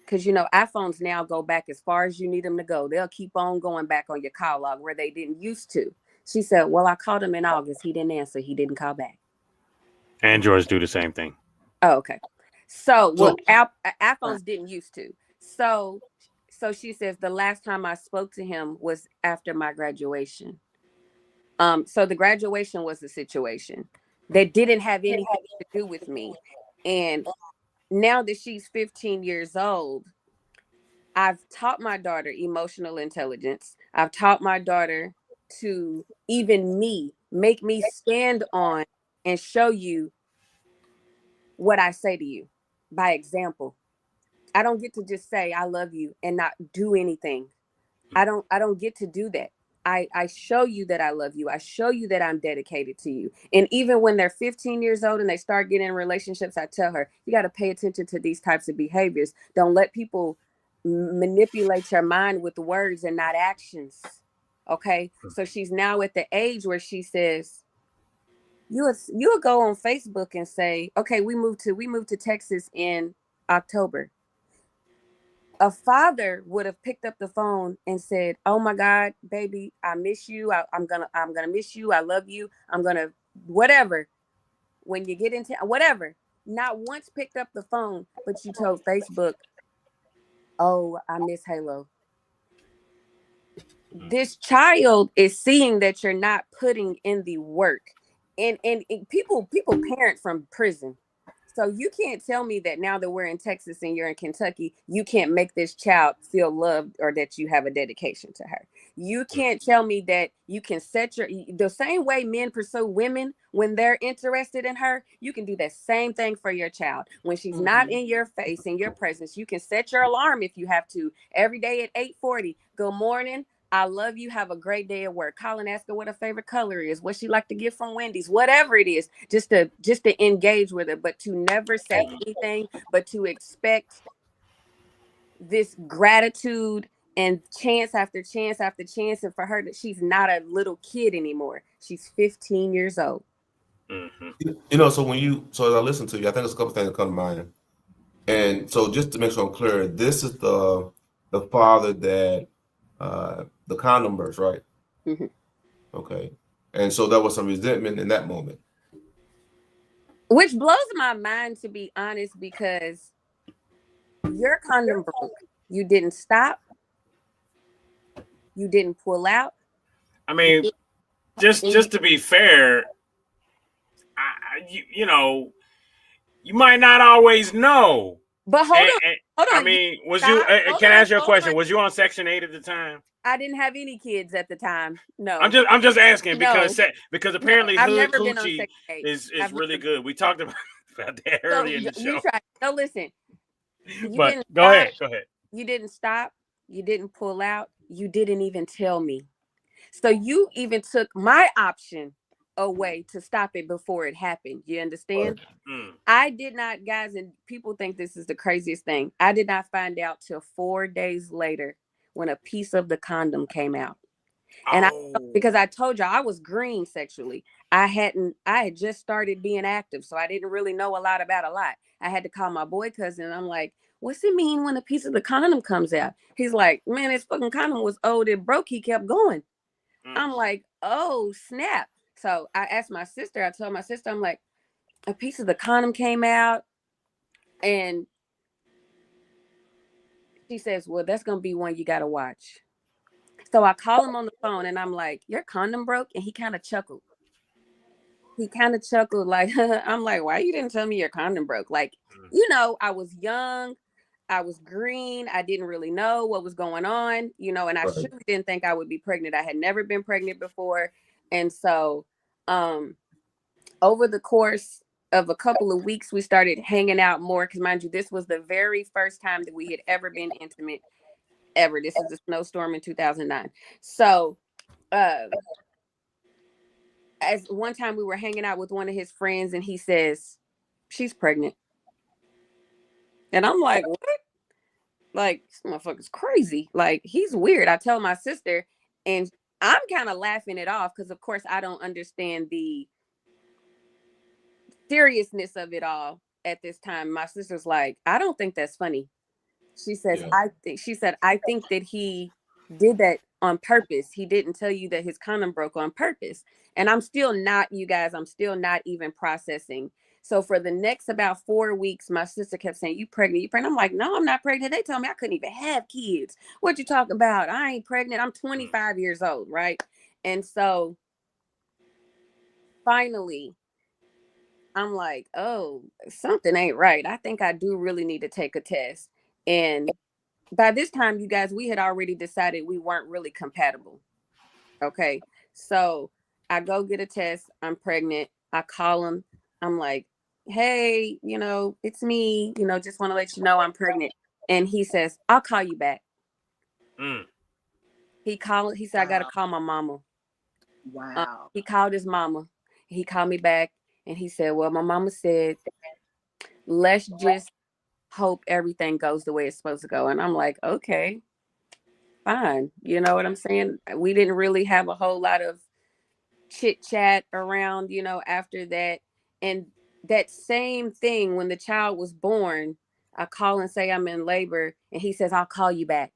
because you know iPhones now go back as far as you need them to go. They'll keep on going back on your call log where they didn't used to. She said, well, I called him in August. He didn't answer. He didn't call back. Androids do the same thing. Oh, okay. So, well, iPhones didn't used to. So she says the last time I spoke to him was after my graduation. So the graduation was the situation that didn't have anything to do with me. And now that she's 15 years old, I've taught my daughter emotional intelligence. I've taught my daughter to even make me stand on and show you what I say to you by example. I don't get to just say I love you and not do anything. I don't get to do that. I show you that I love you. I show you that I'm dedicated to you. And even when they're 15 years old and they start getting in relationships, I tell her, you got to pay attention to these types of behaviors. Don't let people manipulate your mind with words and not actions. Okay. So she's now at the age where she says, you'll go on Facebook and say, okay, we moved to Texas in October. A father would have picked up the phone and said, oh my God, baby, I miss you. I'm gonna miss you. I love you. I'm gonna whatever. When you get into whatever, not once picked up the phone, but you told Facebook, oh, I miss Halo. This child is seeing that you're not putting in the work. And people parent from prison. So you can't tell me that now that we're in Texas and you're in Kentucky, you can't make this child feel loved or that you have a dedication to her. You can't tell me that you can set the same way men pursue women when they're interested in her. You can do that same thing for your child. When she's not in your face, in your presence, you can set your alarm if you have to every day at 8:40. Good morning. I love you. Have a great day at work. Call and ask her what her favorite color is, what she like to get from Wendy's, whatever it is, just to engage with her, but to never say anything, but to expect this gratitude and chance after chance after chance. And for her, that she's not a little kid anymore. She's 15 years old. You know, so as I listen to you, I think there's a couple things that come to mind. And so just to make sure I'm clear, this is the father that the condom burst, right? Mm-hmm. Okay. And so there was some resentment in that moment. Which blows my mind, to be honest, because your condom broke. You didn't stop. You didn't pull out. I mean, just to be fair, you know, you might not always know. But hold on. I mean, can I ask you a question? Was you on Section 8 at the time? I didn't have any kids at the time. No. I'm just asking because apparently hood coochie is really good. We talked about that earlier in the show. You tried. No, listen. But go ahead. You didn't stop. You didn't pull out. You didn't even tell me. So you even took my option away to stop it before it happened. You understand? I did not, guys, and people think this is the craziest thing. I did not find out till 4 days later when a piece of the condom came out. And because I told you I was green sexually. I had just started being active, so I didn't really know a lot about a lot. I had to call my boy cousin, and I'm like, what's it mean when a piece of the condom comes out? He's like, man, this fucking condom was old. It broke. He kept going. I'm like, oh, snap. So I asked my sister, I told my sister, I'm like, a piece of the condom came out. And she says, well, that's going to be one you got to watch. So I call him on the phone and I'm like, your condom broke? And he kind of chuckled. Like, I'm like, why you didn't tell me your condom broke? Like, you know, I was young. I was green. I didn't really know what was going on, you know, and I surely didn't think I would be pregnant. I had never been pregnant before. And so over the course of a couple of weeks, we started hanging out more because, mind you, this was the very first time that we had ever been intimate ever. This is a snowstorm in 2009. So as one time we were hanging out with one of his friends and he says, she's pregnant. And I'm like, what? Like, this motherfucker's crazy. Like, he's weird. I tell my sister, and I'm kind of laughing it off because, of course, I don't understand the seriousness of it all at this time, my sister's like, I don't think that's funny. She says, I think that he did that on purpose. He didn't tell you that his condom broke on purpose. And I'm still not even processing. So for the next about 4 weeks, my sister kept saying, you pregnant, you pregnant. I'm like, no, I'm not pregnant. They told me I couldn't even have kids. What you talking about? I ain't pregnant. I'm 25 years old, right? And so finally, I'm like, oh, something ain't right. I think I do really need to take a test. And by this time, you guys, we had already decided we weren't really compatible. Okay. So I go get a test. I'm pregnant. I call him. I'm like, hey, it's me. Just want to let you know I'm pregnant. And he says, I'll call you back. He said, I got to call my mama. Wow. He called his mama. He called me back and he said, well, my mama said, let's just hope everything goes the way it's supposed to go. And I'm like, okay, fine. You know what I'm saying? We didn't really have a whole lot of chit chat around, after that. And that same thing, when the child was born, I call and say I'm in labor and he says, I'll call you back.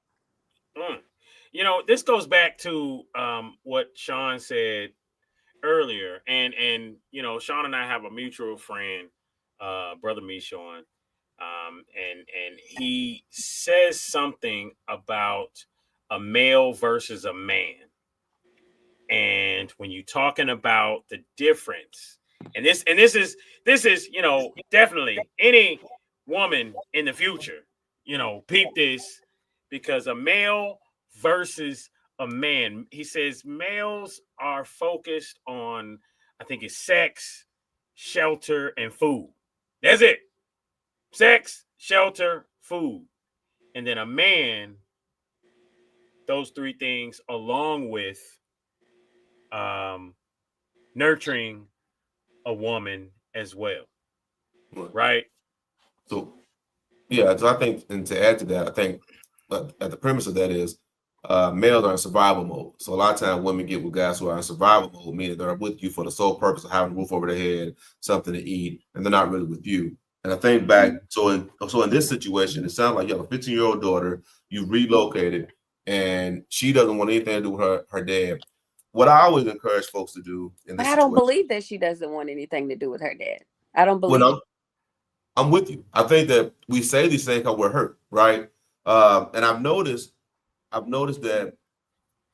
This goes back to what Sean said earlier. And Sean and I have a mutual friend, brother Sean. And he says something about a male versus a man. And when you're talking about the difference, and this is definitely any woman in the future, peep this, because a male versus a man, he says males are focused on, I think it's sex, shelter, and food. That's it. Sex, shelter, food. And then a man, those three things along with nurturing a woman as well. Right? So I think, and to add to that, I think at the premise of that is males are in survival mode. So a lot of times women get with guys who are in survival mode, meaning they're with you for the sole purpose of having a roof over their head, something to eat, and they're not really with you. And I think back, so in this situation, it sounds like you have a 15-year-old daughter, you relocated, and she doesn't want anything to do with her dad. What I always encourage folks to do in this situation, I don't believe that she doesn't want anything to do with her dad. I don't believe. I'm with you. I think that we say these things because we're hurt, right? And I've noticed that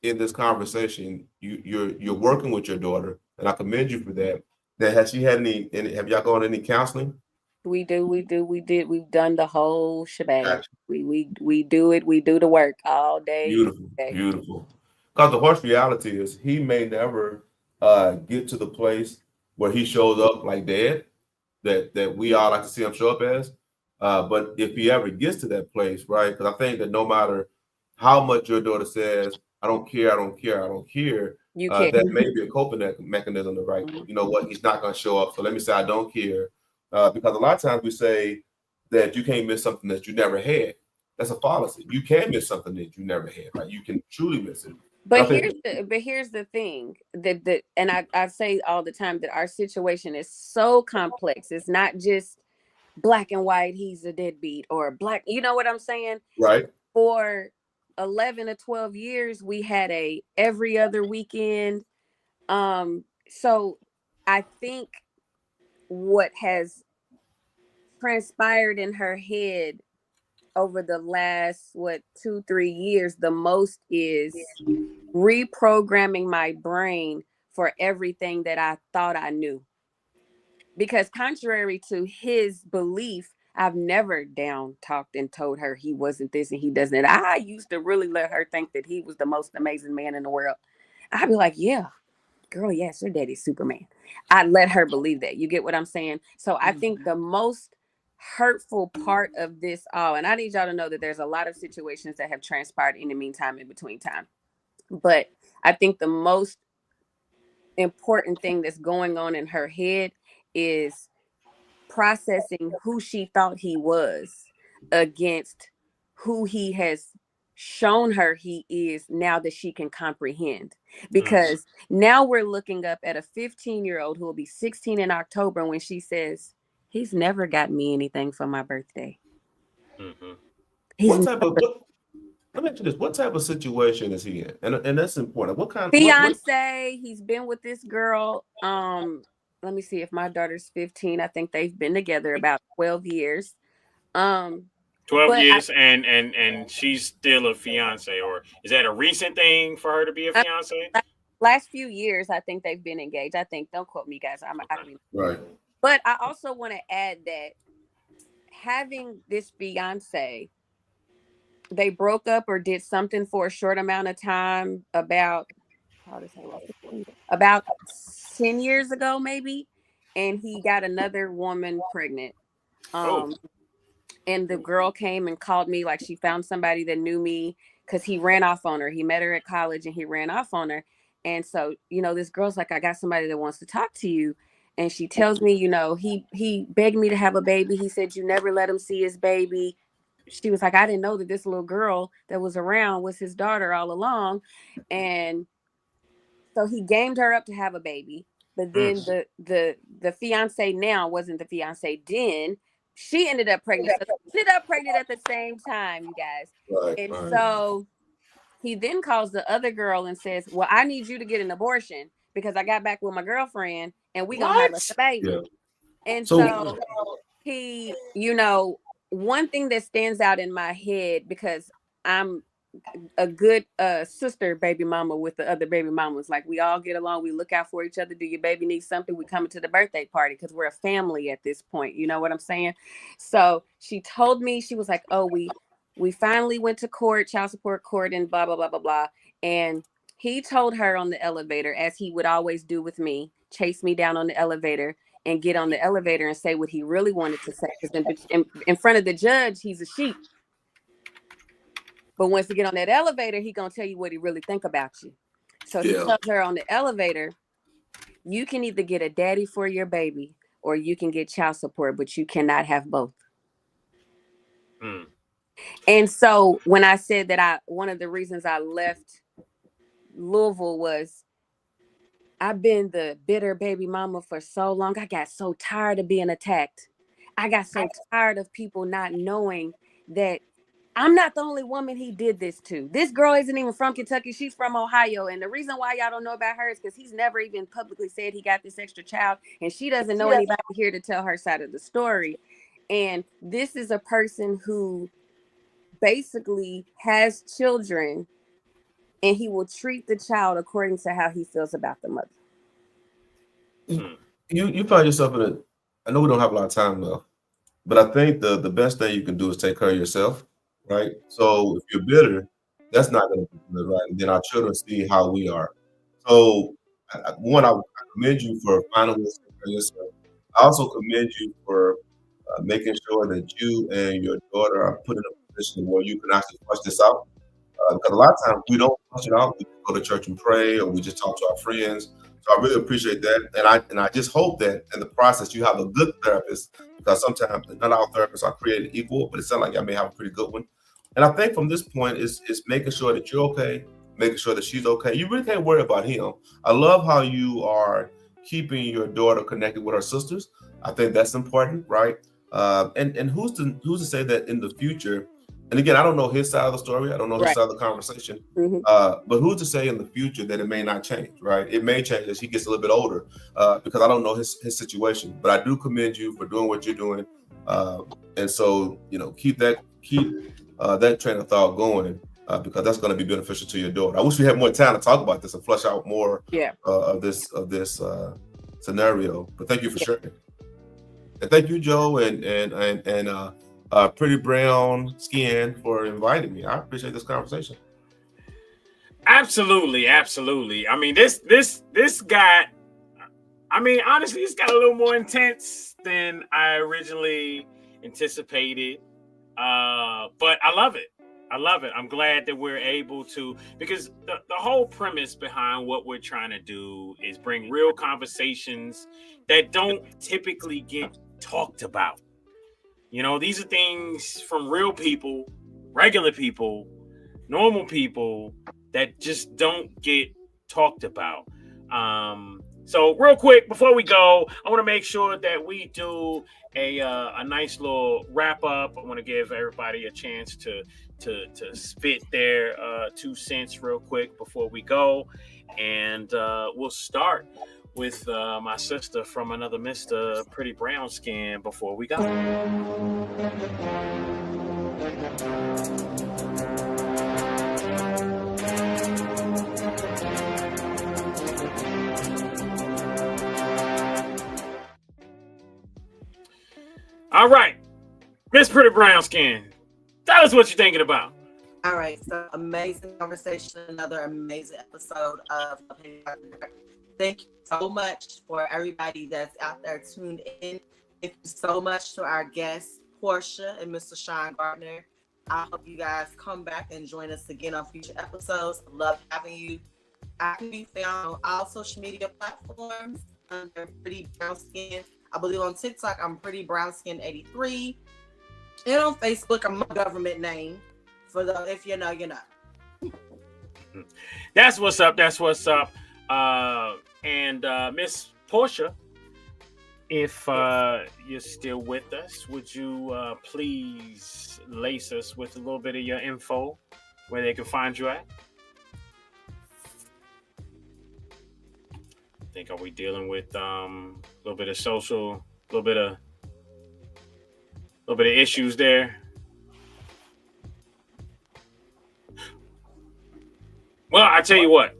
in this conversation, you're working with your daughter, and I commend you for that. That has she had any have y'all gone any counseling? We did. We've done the whole shebang. Gotcha. We do it. We do the work all day. Beautiful. Because the harsh reality is he may never get to the place where he shows up like dad that we all like to see him show up as. But if he ever gets to that place, right? Because I think that no matter how much your daughter says, I don't care, that may be a coping mechanism to right. You know what? He's not going to show up. So let me say I don't care. Because a lot of times we say that you can't miss something that you never had. That's a fallacy. You can miss something that you never had. Right? You can truly miss it. But here's the thing that and I say all the time that our situation is so complex. It's not just black and white, he's a deadbeat, or black, you know what I'm saying? Right. For 11 or 12 years, we had a every other weekend. So I think what has transpired in her head over the last 2-3 years the most is reprogramming my brain for everything that I thought I knew. Because contrary to his belief, I've never down talked and told her he wasn't this and he doesn't. I used to really let her think that he was the most amazing man in the world. I'd be like, yeah, girl, yes, your daddy's Superman. I'd let her believe that. You get what I'm saying? So I think the most hurtful part of this all, and I need y'all to know that there's a lot of situations that have transpired in the meantime, in between time. But I think the most important thing that's going on in her head is processing who she thought he was against who he has shown her he is now that she can comprehend. Because now we're looking up at a 15-year-old who will be 16 in October when she says, he's never got me anything for my birthday. What type of let me ask you this: what type of situation is he in? And that's important. What kind? Fiance? He's been with this girl. Let me see if my daughter's 15. I think they've been together about 12 years. 12 years, and she's still a fiance, or is that a recent thing for her to be a fiance? Last few years, I think they've been engaged. I think. Don't quote me, guys. Right. But I also want to add that having this fiance, they broke up or did something for a short amount of time about 10 years ago, maybe, and he got another woman pregnant. And the girl came and called me, like she found somebody that knew me because he ran off on her. He met her at college and he ran off on her. And so, this girl's like, I got somebody that wants to talk to you. And she tells me, he begged me to have a baby. He said, you never let him see his baby. She was like, I didn't know that this little girl that was around was his daughter all along. And so he gamed her up to have a baby. But then the fiance now wasn't the fiance then. She ended up pregnant. So she ended up pregnant at the same time, you guys. So he then calls the other girl and says, well, I need you to get an abortion because I got back with my girlfriend and we gonna have a baby. Yeah. And so he, one thing that stands out in my head, because I'm a good sister baby mama with the other baby mamas, like we all get along, we look out for each other. Do your baby need something, we come to the birthday party because we're a family at this point, you know what I'm saying? So she told me, she was like, oh, we finally went to court, child support court, and blah blah blah blah blah. And he told her on the elevator, as he would always do with me, chase me down on the elevator and get on the elevator and say what he really wanted to say, because in front of the judge he's a sheep. But once you get on that elevator, he gonna tell you what he really think about you. So he tells her on the elevator, you can either get a daddy for your baby or you can get child support, but you cannot have both. And so when I said that one of the reasons I left Louisville was I've been the bitter baby mama for so long. I got so tired of being attacked. I got so tired of people not knowing that I'm not the only woman he did this to. This girl isn't even from Kentucky. She's from Ohio. And the reason why y'all don't know about her is because he's never even publicly said he got this extra child. And she doesn't know anybody here to tell her side of the story. And this is a person who basically has children, and he will treat the child according to how he feels about the mother. You find yourself in I know we don't have a lot of time left, but I think the best thing you can do is take care of yourself. Right. So if you're bitter, that's not going to be good, right? And then our children see how we are. So I commend you for finding ways to take care of yourself. I also commend you for making sure that you and your daughter are put in a position where you can actually flush this out. Because a lot of times we don't flush it out. We go to church and pray, or we just talk to our friends. So I really appreciate that. And I just hope that in the process you have a good therapist, because sometimes not all therapists are created equal, but it sounds like I may have a pretty good one. And I think from this point is making sure that you're okay, making sure that she's okay. You really can't worry about him. I love how you are keeping your daughter connected with her sisters. I think that's important, right? And who's to say that in the future, and again, I don't know his side of the story. I don't know his side of the conversation. But who's to say in the future that it may not change, right? It may change as he gets a little bit older, because I don't know his situation. But I do commend you for doing what you're doing. And so, keep that train of thought going, because that's going to be beneficial to your daughter. I wish we had more time to talk about this and flesh out more of this scenario. But thank you for sharing. And thank you, Joe, and Pretty Brown Skin for inviting me. I appreciate this conversation. Absolutely. I mean, this got, honestly, it's got a little more intense than I originally anticipated. But I love it. I'm glad that we're able to, because the whole premise behind what we're trying to do is bring real conversations that don't typically get talked about. These are things from real people, regular people, normal people that just don't get talked about. So real quick before we go, I want to make sure that we do a nice little wrap up. I want to give everybody a chance to spit their 2 cents real quick before we go, and we'll start with my sister from another Mr. Pretty Brown Skin before we go. All right, Miss Pretty Brown Skin, tell us what you're thinking about. All right, so amazing conversation, another amazing episode of Thank you so much for everybody that's out there tuned in. Thank you so much to our guests, Portia and Mr. Sean Gardner. I hope you guys come back and join us again on future episodes. Love having you. I can be found on all social media platforms under Pretty Brown Skin. I believe on TikTok, I'm Pretty Brown Skin 83. And on Facebook, I'm my government name. For the if you know, you know. That's what's up. That's what's up. And Miss Portia, if you're still with us, would you please lace us with a little bit of your info where they can find you at? I think, are we dealing with a little bit of social, a little bit of issues there? Well, I tell you what,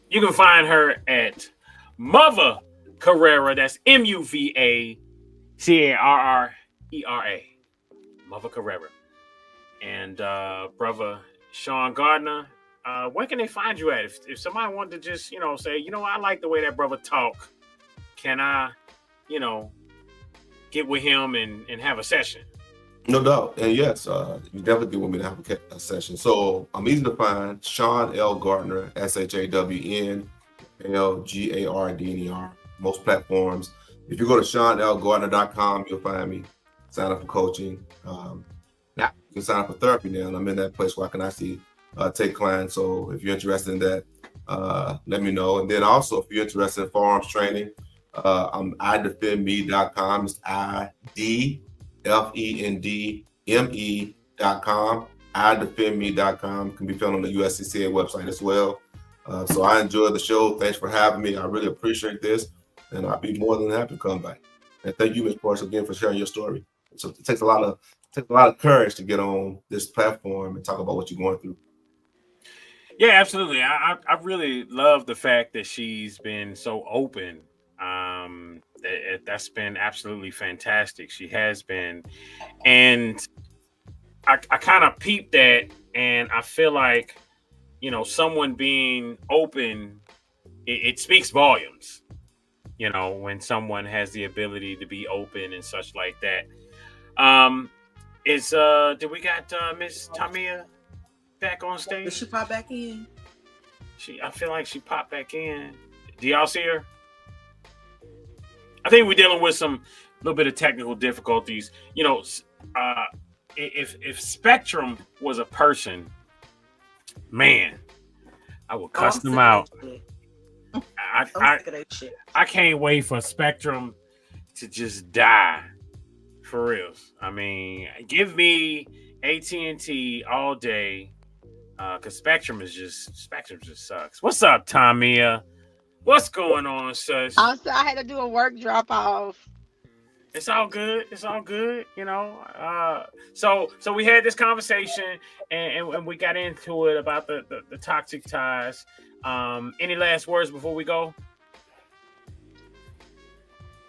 you can find her at Muva Carrera. That's MUVA CARRERA. Muva Carrera. And brother Sean Gardner, where can they find you at? If somebody wanted to just, say, I like the way that brother talk, can I, get with him and have a session? No doubt. And yes, you definitely get with me to have a session. So I'm easy to find. Sean L. Gardner, SHAWN LGARDNER, most platforms. If you go to SeanLGardner.com, you'll find me. Sign up for coaching. You can sign up for therapy now, and I'm in that place where I can actually take clients. So if you're interested in that, let me know. And then also, if you're interested in firearms training, I'm idefendme.com. It's IDFENDME.com. idefendme.com. Can be found on the USCCA website as well. So I enjoyed the show. Thanks for having me. I really appreciate this, and I'll be more than happy to come back. And thank you, Ms. Portia, again for sharing your story. So it takes a lot of courage to get on this platform and talk about what you're going through. Yeah, absolutely. I really love the fact that she's been so open. That's been absolutely fantastic. She has been, and I kind of peeped that, and I feel like, someone being open, it speaks volumes. When someone has the ability to be open and such like that. Did we got Miss Tamia back on stage? Did she pop back in? I feel like she popped back in. Do y'all see her? I think we're dealing with some little bit of technical difficulties. If Spectrum was a person, man, I would cuss them out. I can't wait for Spectrum to just die, for real. I mean, give me AT&T all day, because Spectrum just sucks. What's up, Tamia? What's going on, sis? I had to do a work drop off. It's all good. It's all good. So we had this conversation and we got into it about the toxic ties. Any last words before we go?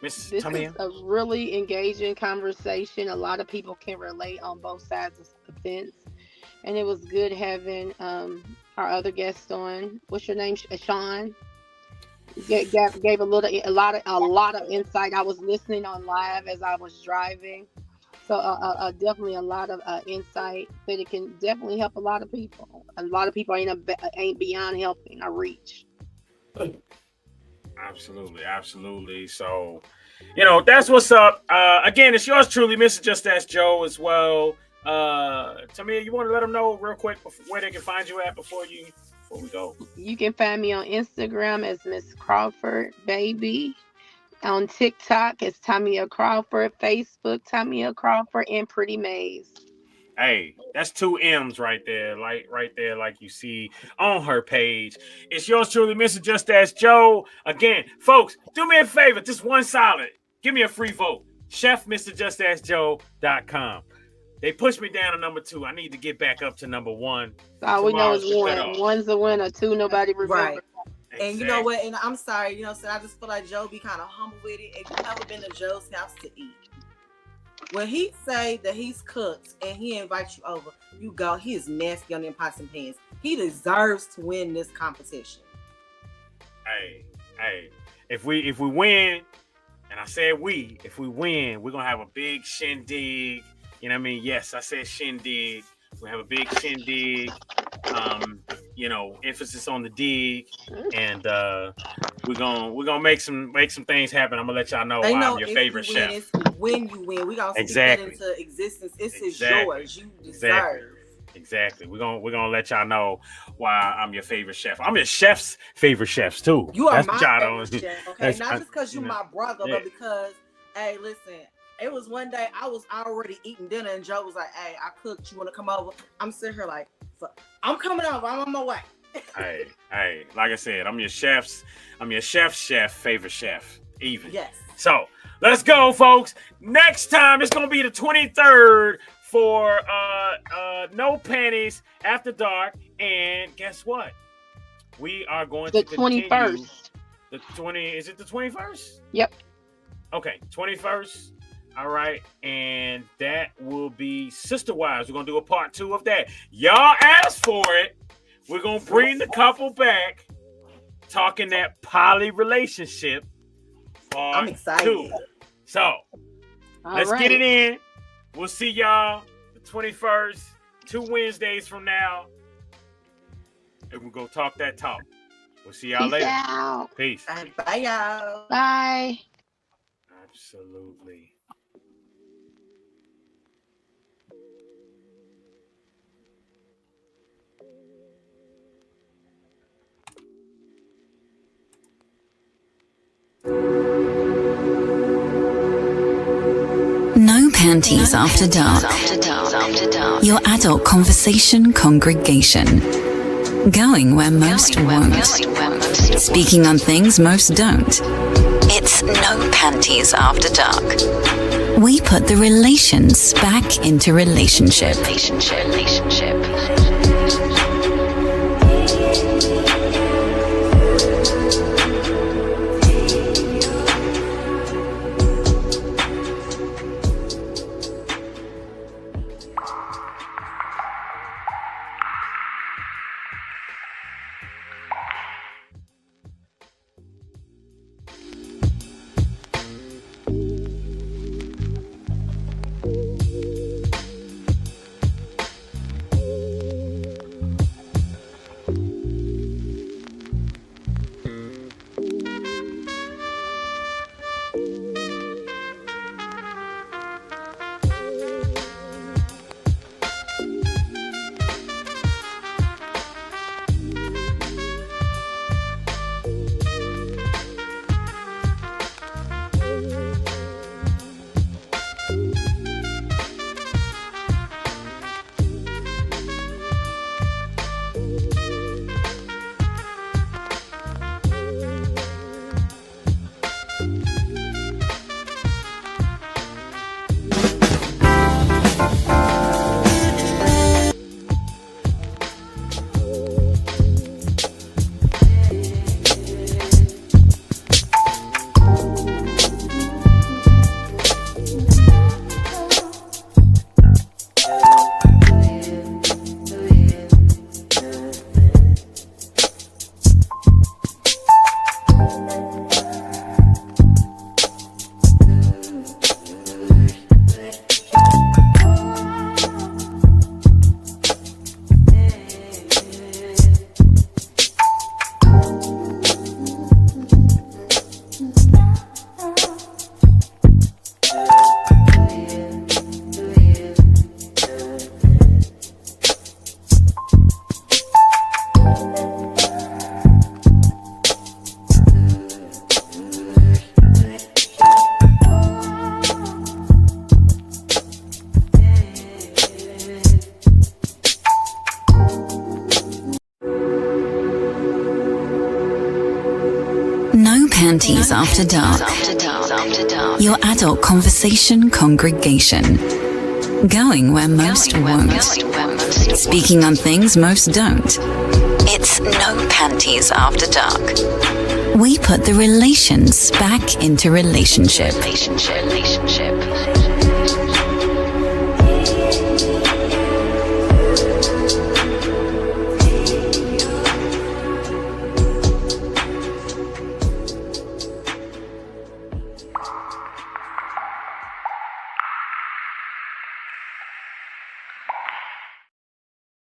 Miss Tamia? This is a really engaging conversation. A lot of people can relate on both sides of the fence. And it was good having our other guest on. What's your name? Sean. Gave a lot of insight. I was listening on live as I was driving, so definitely a lot of insight that it can definitely help a lot of people. A lot of people ain't beyond helping or reach. Absolutely. So, that's what's up. Again, it's yours truly, Mr. Just Ask Joe as well. Tamia, you want to let them know real quick where they can find you at before we go? You can find me on Instagram as Miss Crawford Baby. On TikTok, it's Tamia Crawford. Facebook, Tamia Crawford, and Pretty Maze. Hey, that's 2 M's right there, like you see on her page. It's yours truly, Mr. Just Ask Joe. Again, folks, do me a favor, just one solid. Give me a free vote. Chef MrJustAskJoe.com. They pushed me down to number 2. I need to get back up to number 1. All we know is 1. 1's a winner, 2 nobody remember. Right. And you know what? And I'm sorry, so I just feel like Joe be kind of humble with it. If you've ever been to Joe's house to eat, when he say that he's cooked and he invites you over, you go, he is nasty on them pots and pans. He deserves to win this competition. Hey, if we win, and I said if we win, we're gonna have a big shindig. You know what I mean? Yes, I said shindig. We have a big shindig. Emphasis on the dig, and we're gonna make some things happen. I'm gonna let y'all know why I'm your favorite chef. When you win, we gonna speak that into existence. It's yours. You deserve. Exactly. We're gonna let y'all know why I'm your favorite chef. I'm your chef's favorite chefs too. You are my favorite chef, okay? Not just because you're my brother, but because, hey, listen. It was one day I was already eating dinner and Joe was like, "Hey, I cooked. You want to come over?" I'm sitting here like, "I'm coming over. I'm on my way." Hey, like I said, I'm your chef's favorite chef, even. Yes. So let's go, folks. Next time it's gonna be the 23rd for No Panties After Dark, and guess what? We are going to continue 21st. The 20. Is it the 21st? Yep. Okay, 21st. All right, and that will be Sister Wives. We're gonna do a part 2 of that. Y'all asked for it. We're gonna bring the couple back, talking that poly relationship. I'm excited. 2. So let's get it in. We'll see y'all the 21st, 2 Wednesdays from now, and we're gonna talk that talk. We'll see y'all later. Out. Peace. Bye, y'all. Bye. Absolutely. No Panties After Dark. Your adult conversation congregation. Going where most won't. Speaking on things most don't. It's No Panties After Dark. We put the relations back into relationship. Panties After Dark. Your adult conversation congregation. Going where most won't. Speaking on things most don't. It's No Panties After Dark. We put the relations back into relationship.